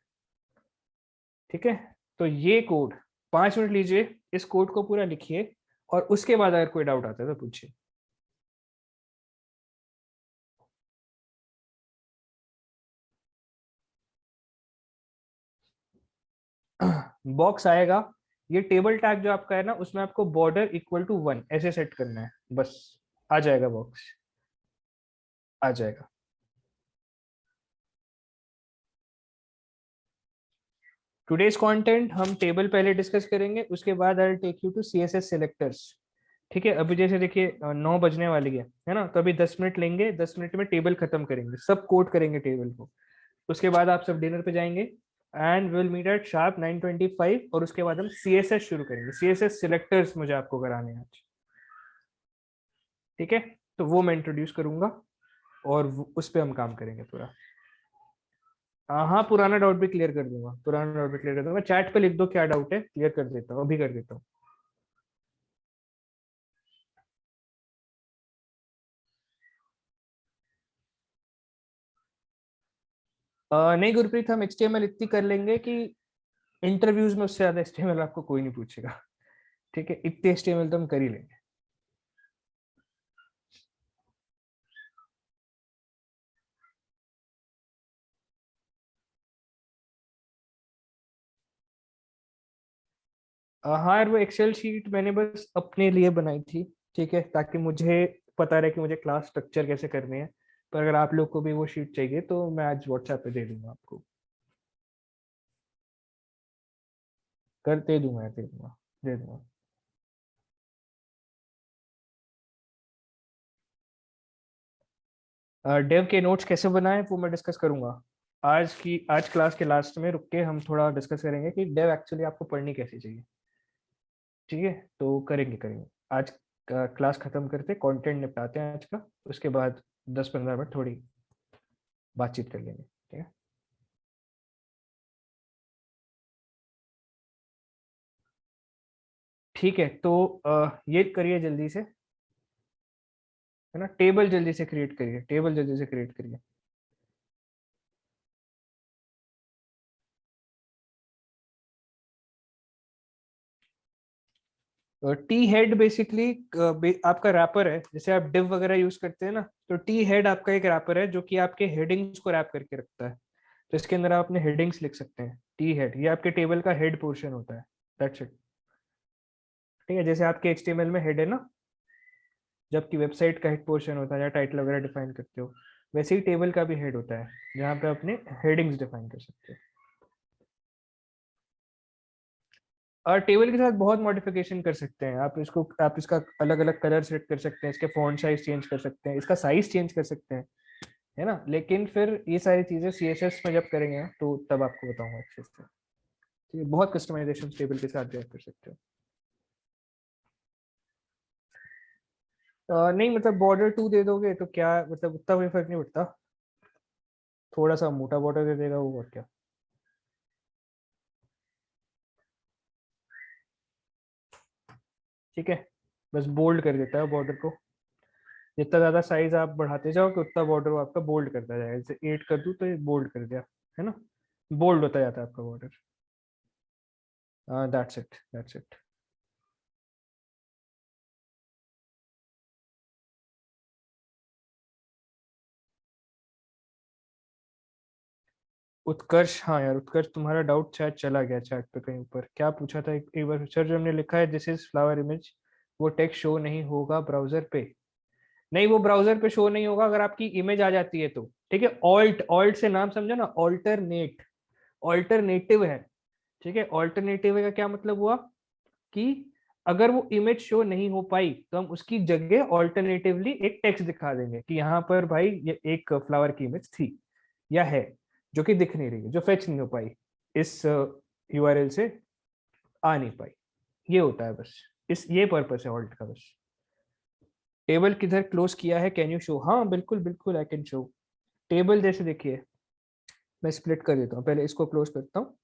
ठीक है, तो ये कोड 5 मिनट लीजिए, इस कोड को पूरा लिखिए, और उसके बाद अगर कोई डाउट आता है तो पूछिए। बॉक्स आएगा, ये टेबल टैग जो आपका है ना, उसमें आपको बॉर्डर इक्वल टू 1 ऐसे सेट करना है, बस आ जाएगा बॉक्स, आ जाएगा। टुडेज कंटेंट हम टेबल पहले डिस्कस करेंगे, उसके बाद I will take you to CSS selectors. ठीक है, अभी जैसे देखिए 9 बजने वाली है ना, तो अभी 10 मिनट लेंगे, 10 मिनट में टेबल खत्म करेंगे, सब कोड करेंगे टेबल को। उसके बाद आप सब डिनर पे जाएंगे, and will meet at sharp 9:25, और उसके बाद हम सीएसएस शुरू करेंगे, सीएसएस सिलेक्टर्स मुझे आपको कराने हैं आज। ठीक है, तो वो मैं इंट्रोड्यूस करूंगा, और उस पर हम काम करेंगे पूरा। हाँ, पुराना डाउट भी क्लियर कर दूंगा, पुराना डाउट भी क्लियर कर दूंगा। चैट पे लिख दो क्या डाउट है, क्लियर कर देता हूँ, अभी कर देता हूँ। नहीं गुरप्रीत, हम एचटीएमएल इतनी कर लेंगे कि इंटरव्यूज में उससे ज्यादा एचटीएमएल आपको कोई नहीं पूछेगा। ठीक है, इतने एचटीएमएल तो हम कर ही लेंगे। हाँ यार, वो एक्सेल शीट मैंने बस अपने लिए बनाई थी, ठीक है, ताकि मुझे पता रहे कि मुझे क्लास स्ट्रक्चर कैसे करनी है। पर अगर आप लोग को भी वो शीट चाहिए तो मैं आज व्हाट्सएप पे दे दूंगा आपको। कर दे दूंगा, दे दूंगा, दे दूंगा। डेव के नोट्स कैसे बनाएं वो मैं डिस्कस करूंगा। आज क्लास के लास्ट में रुक के हम थोड़ा डिस्कस करेंगे कि डेव एक्चुअली आपको पढ़नी कैसी चाहिए। ठीक है, तो करेंगे करेंगे। आज का क्लास खत्म करते, कंटेंट निपटाते हैं आज का। उसके बाद 10-15 मिनट थोड़ी बातचीत कर लेंगे, ठीक है। ठीक है, तो ये करिए जल्दी से, है ना। टेबल जल्दी से क्रिएट करिए, टेबल जल्दी से क्रिएट करिए। टी हेड बेसिकली आपका रैपर है। जैसे आप डिव वगैरह यूज करते हैं ना, तो टी हेड आपका एक रैपर है जो कि आपके हेडिंग्स को रैप करके रखता है। तो इसके अंदर आप अपने हेडिंग्स लिख सकते हैं। टी हेड ये आपके टेबल का हेड पोर्शन होता है। That's it. ठीक है, जैसे आपके एचटीएमएल में हेड है ना, जबकि वेबसाइट का हेड पोर्शन होता है या टाइटल वगैरह डिफाइन करते हो, वैसे ही टेबल का भी हेड होता है जहाँ पे अपने हेडिंग्स डिफाइन कर सकते हो। और टेबल के साथ बहुत मॉडिफिकेशन कर सकते हैं आप इसका अलग अलग कलर सेट कर सकते हैं, इसके फॉन्ट साइज चेंज कर सकते हैं, इसका साइज चेंज कर सकते हैं, है ना। लेकिन फिर ये सारी चीजें सीएसएस में जब करेंगे ना, तो तब आपको बताऊंगा अच्छे से। ठीक है, बहुत कस्टमाइजेशन टेबल के साथ भी आप कर सकते हो। नहीं मतलब बॉर्डर 2 दे दोगे तो क्या मतलब उतना कोई फर्क नहीं पड़ता। थोड़ा सा मोटा बॉर्डर दे देगा वो, और क्या। ठीक है, बस बोल्ड कर देता है बॉर्डर को। जितना ज्यादा साइज आप बढ़ाते जाओगे उतना बॉर्डर वो आपका बोल्ड करता जाएगा। जैसे 8 कर दूं तो ये बोल्ड कर दिया, है ना। बोल्ड होता जाता है आपका border. That's it, that's it. Utkarsh, हाँ यार उत्कर्ष, तुम्हारा डाउट शायद चला गया चैट पे कहीं ऊपर। क्या पूछा था एक बार सर, जो हमने लिखा है दिस इज फ्लावर इमेज, वो टेक्स्ट शो नहीं होगा ब्राउजर पे। नहीं, वो ब्राउजर पे शो नहीं होगा अगर आपकी इमेज आ जाती है तो। ठीक है, ऑल्ट ऑल्ट से नाम समझो ना, ऑल्टरनेट, ऑल्टरनेटिव है। ठीक है, ऑल्टरनेटिव का क्या मतलब हुआ कि अगर वो इमेज शो नहीं हो पाई तो हम उसकी जगह ऑल्टरनेटिवली एक टेक्स्ट दिखा देंगे कि यहाँ पर भाई ये एक फ्लावर की इमेज थी या है, जो कि दिख नहीं रही है, जो फेच नहीं हो पाई, इस यूआरएल से आ नहीं पाई। ये होता है बस, इस ये पर्पस है ऑल्ट का बस। टेबल किधर क्लोज किया है, कैन यू शो? हाँ बिल्कुल बिल्कुल, आई कैन शो। टेबल जैसे देखिए, मैं स्प्लिट कर देता हूँ, पहले इसको क्लोज करता हूँ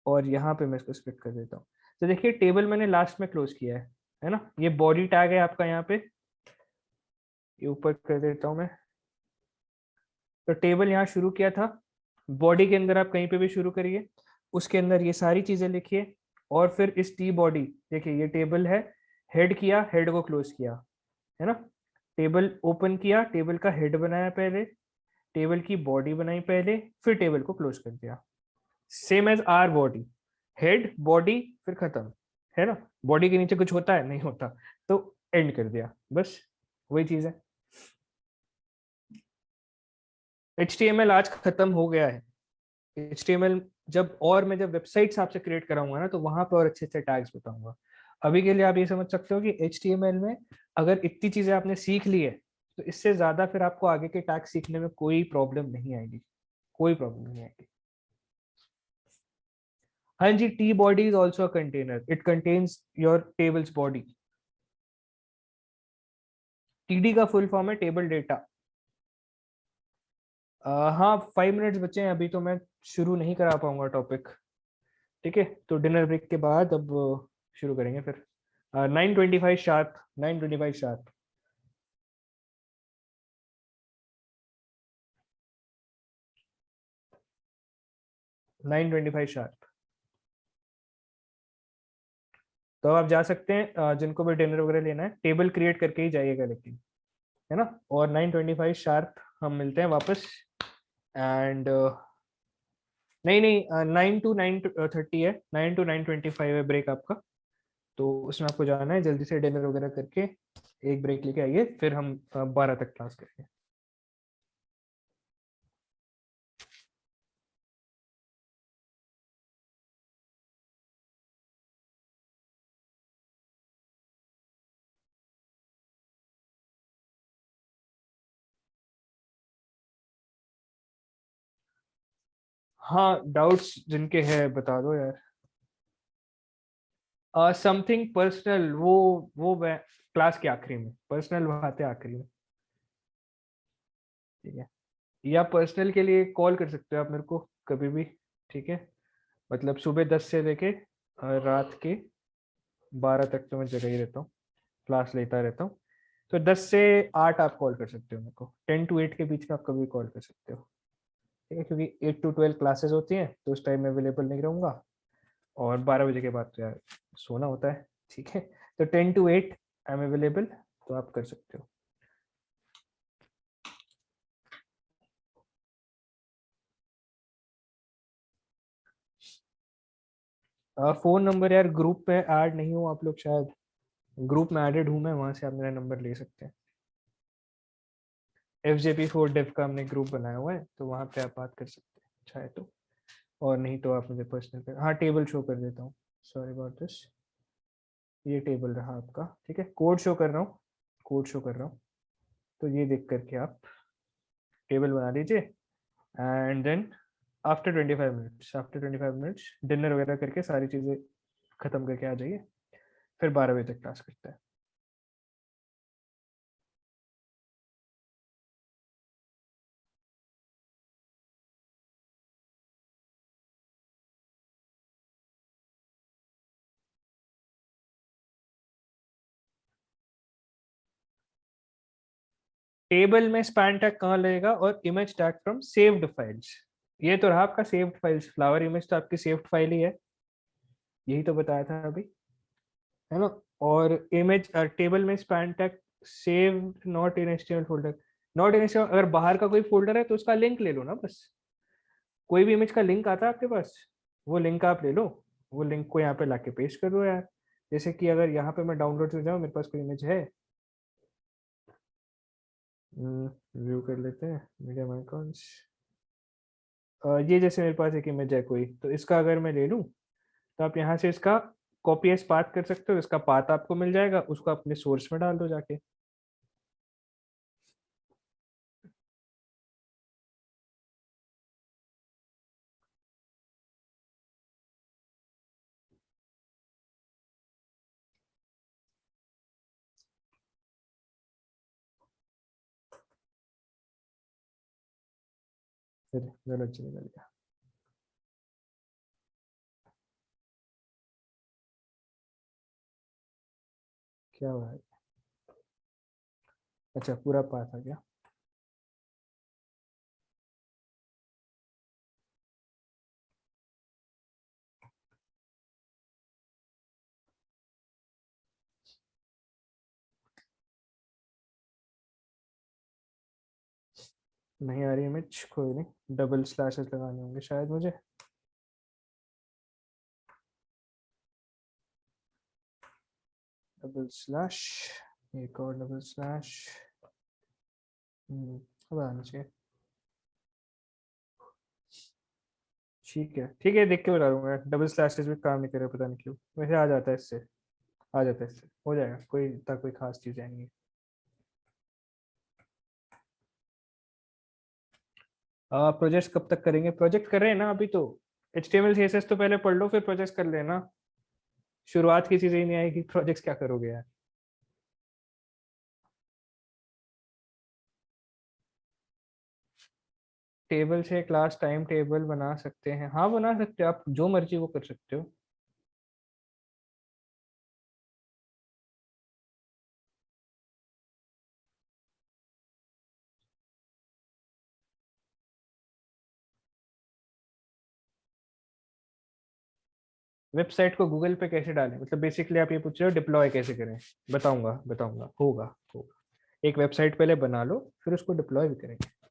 और यहाँ पे मैं इसको स्प्लिट कर देता हूँ। तो देखिए टेबल मैंने लास्ट में क्लोज किया है ना। ये बॉडी टैग है आपका यहाँ पे, ये ऊपर कर देता हूँ मैं। तो टेबल यहाँ शुरू किया था, बॉडी के अंदर आप कहीं पे भी शुरू करिए, उसके अंदर ये सारी चीजें लिखिए। और फिर इस टी बॉडी, देखिए ये टेबल है, हेड किया, हेड को क्लोज किया, है ना। टेबल ओपन किया, टेबल का हेड बनाया पहले, टेबल की बॉडी बनाई पहले, फिर टेबल को क्लोज कर दिया। Same as our body, head body फिर खत्म, है ना। बॉडी के नीचे कुछ होता है? नहीं होता। तो एंड कर दिया बस, वही चीज है। HTML आज खत्म हो गया है। HTML जब वेबसाइट्स आपसे क्रिएट कराऊंगा ना, तो वहां पे और अच्छे अच्छे टैग्स बताऊंगा। अभी के लिए आप ये समझ सकते हो कि HTML में अगर इतनी चीजें आपने सीख ली है, तो इससे ज्यादा फिर आपको आगे के टैग सीखने में कोई प्रॉब्लम नहीं आएगी, कोई प्रॉब्लम नहीं आएगी। हाँ जी, T body is also a container, it contains your tables body. TD का फुल फॉर्म है टेबल डेटा। हाँ 5 मिनट्स बचे हैं अभी, तो मैं शुरू नहीं करा पाऊंगा टॉपिक। ठीक है, तो डिनर ब्रेक के बाद अब शुरू करेंगे फिर। 9:25 शार्प, 9:25 शार्प। 9:25 शार्प। तो आप जा सकते हैं, जिनको भी डिनर वगैरह लेना है टेबल क्रिएट करके ही जाइएगा लेकिन, है ना। और 9:25 शार्प हम मिलते हैं वापस। एंड नहीं नहीं, 9 to 9:30 है, 9 to 9:25 है ब्रेक आपका। तो उसमें आपको जाना है, जल्दी से डिनर वगैरह करके एक ब्रेक लेके आइए, फिर हम 12 तक क्लास करेंगे। हाँ, डाउट्स जिनके हैं बता दो यार। समथिंग पर्सनल, वो क्लास के आखिरी में, पर्सनल बातें आखिरी में, ठीक है। या पर्सनल के लिए कॉल कर सकते हो आप मेरे को कभी भी, ठीक है। मतलब सुबह 10 से लेके रात के 12 तक तो मैं जगह ही रहता हूँ, क्लास लेता रहता हूँ। तो 10 से 8 आप कॉल कर सकते हो मेरे को, 10 to 8 के बीच में आप कभी कॉल कर सकते हो, ठीक है। क्योंकि 8 to 12 क्लासेस होती हैं, तो उस टाइम में अवेलेबल नहीं रहूँगा, और 12 बजे के बाद तो यार सोना होता है, ठीक है। तो 10 to 8 आई एम अवेलेबल, तो आप कर सकते हो। फोन नंबर यार ग्रुप पे ऐड नहीं हो आप लोग शायद, ग्रुप में एडेड हूँ मैं, वहां से आप मेरा नंबर ले सकते हैं। FJP4 Dev का हमने ग्रुप बनाया हुआ है, तो वहां पे आप बात कर सकते हैं चाहे तो, और नहीं तो आप मुझे पर्सनल कर, हाँ टेबल शो कर देता हूँ, सॉरी अबाउट दिस। ये टेबल रहा आपका, ठीक है। कोड शो कर रहा हूँ, कोड शो कर रहा हूँ, तो ये देख करके आप टेबल बना दीजिए। And then after 25 minutes dinner वगैरह करके सारी चीज़ें खत्म करके आ जाइए, फिर 12 बजे तक क्लास करते हैं। टेबल में स्पैन टैग कहाँ लगेगा, और image tag from saved files, ये तो रहा आपका सेव्ड फाइल्स, फ्लावर इमेज तो आपकी सेव्ड फाइल ही है, यही तो बताया था अभी, है ना। और इमेज टेबल में span tag saved not in HTML folder, not in HTML, अगर बाहर का कोई फोल्डर है तो उसका लिंक ले लो ना बस, कोई भी इमेज का लिंक आता है आपके पास, वो लिंक आप ले लो, वो लिंक को यहाँ पे लाके पेस्ट कर दो यार। जैसे कि अगर यहाँ पे मैं डाउनलोड से जाऊँ, मेरे पास कोई इमेज है, व्यू कर लेते हैं मीडिया आइकॉन्स। ये जैसे मेरे पास एक इमेज है कोई, तो इसका अगर मैं ले लूँ, तो आप यहाँ से इसका कॉपी एज पाथ कर सकते हो, इसका पाथ आपको मिल जाएगा, उसको अपने सोर्स में डाल दो जाके। फिर गलत से निकल गया, क्या हुआ है? अच्छा पूरा पाथ आ गया। नहीं आ रही इमेज, कोई नहीं, डबल स्लैशेस लगाने होंगे शायद मुझे। डबल स्लैश, एक और डबल स्लैश, अब आना चाहिए। ठीक है ठीक है, देख के बता दूंगा, डबल स्लैशेस भी काम नहीं कर रहे, पता नहीं क्यों, वैसे आ जाता है इससे, आ जाता है इससे, हो जाएगा, कोई इतना कोई खास चीज़ है नहीं। प्रोजेक्ट्स कब तक करेंगे, प्रोजेक्ट कर रहे हैं ना अभी तो, HTML CSS तो पहले पढ़ लो, फिर प्रोजेक्ट्स कर लेना, शुरुआत की चीज़ें ही नहीं आएगी, प्रोजेक्ट्स क्या करोगे यार। टेबल से क्लास टाइम टेबल बना सकते हैं, हाँ बना सकते हो आप, जो मर्जी वो कर सकते हो। वेबसाइट को गूगल पे कैसे डालें, मतलब बेसिकली आप ये पूछ रहे हो डिप्लॉय कैसे करें। बताऊंगा बताऊंगा, होगा होगा, एक वेबसाइट पहले बना लो, फिर उसको डिप्लॉय भी करेंगे।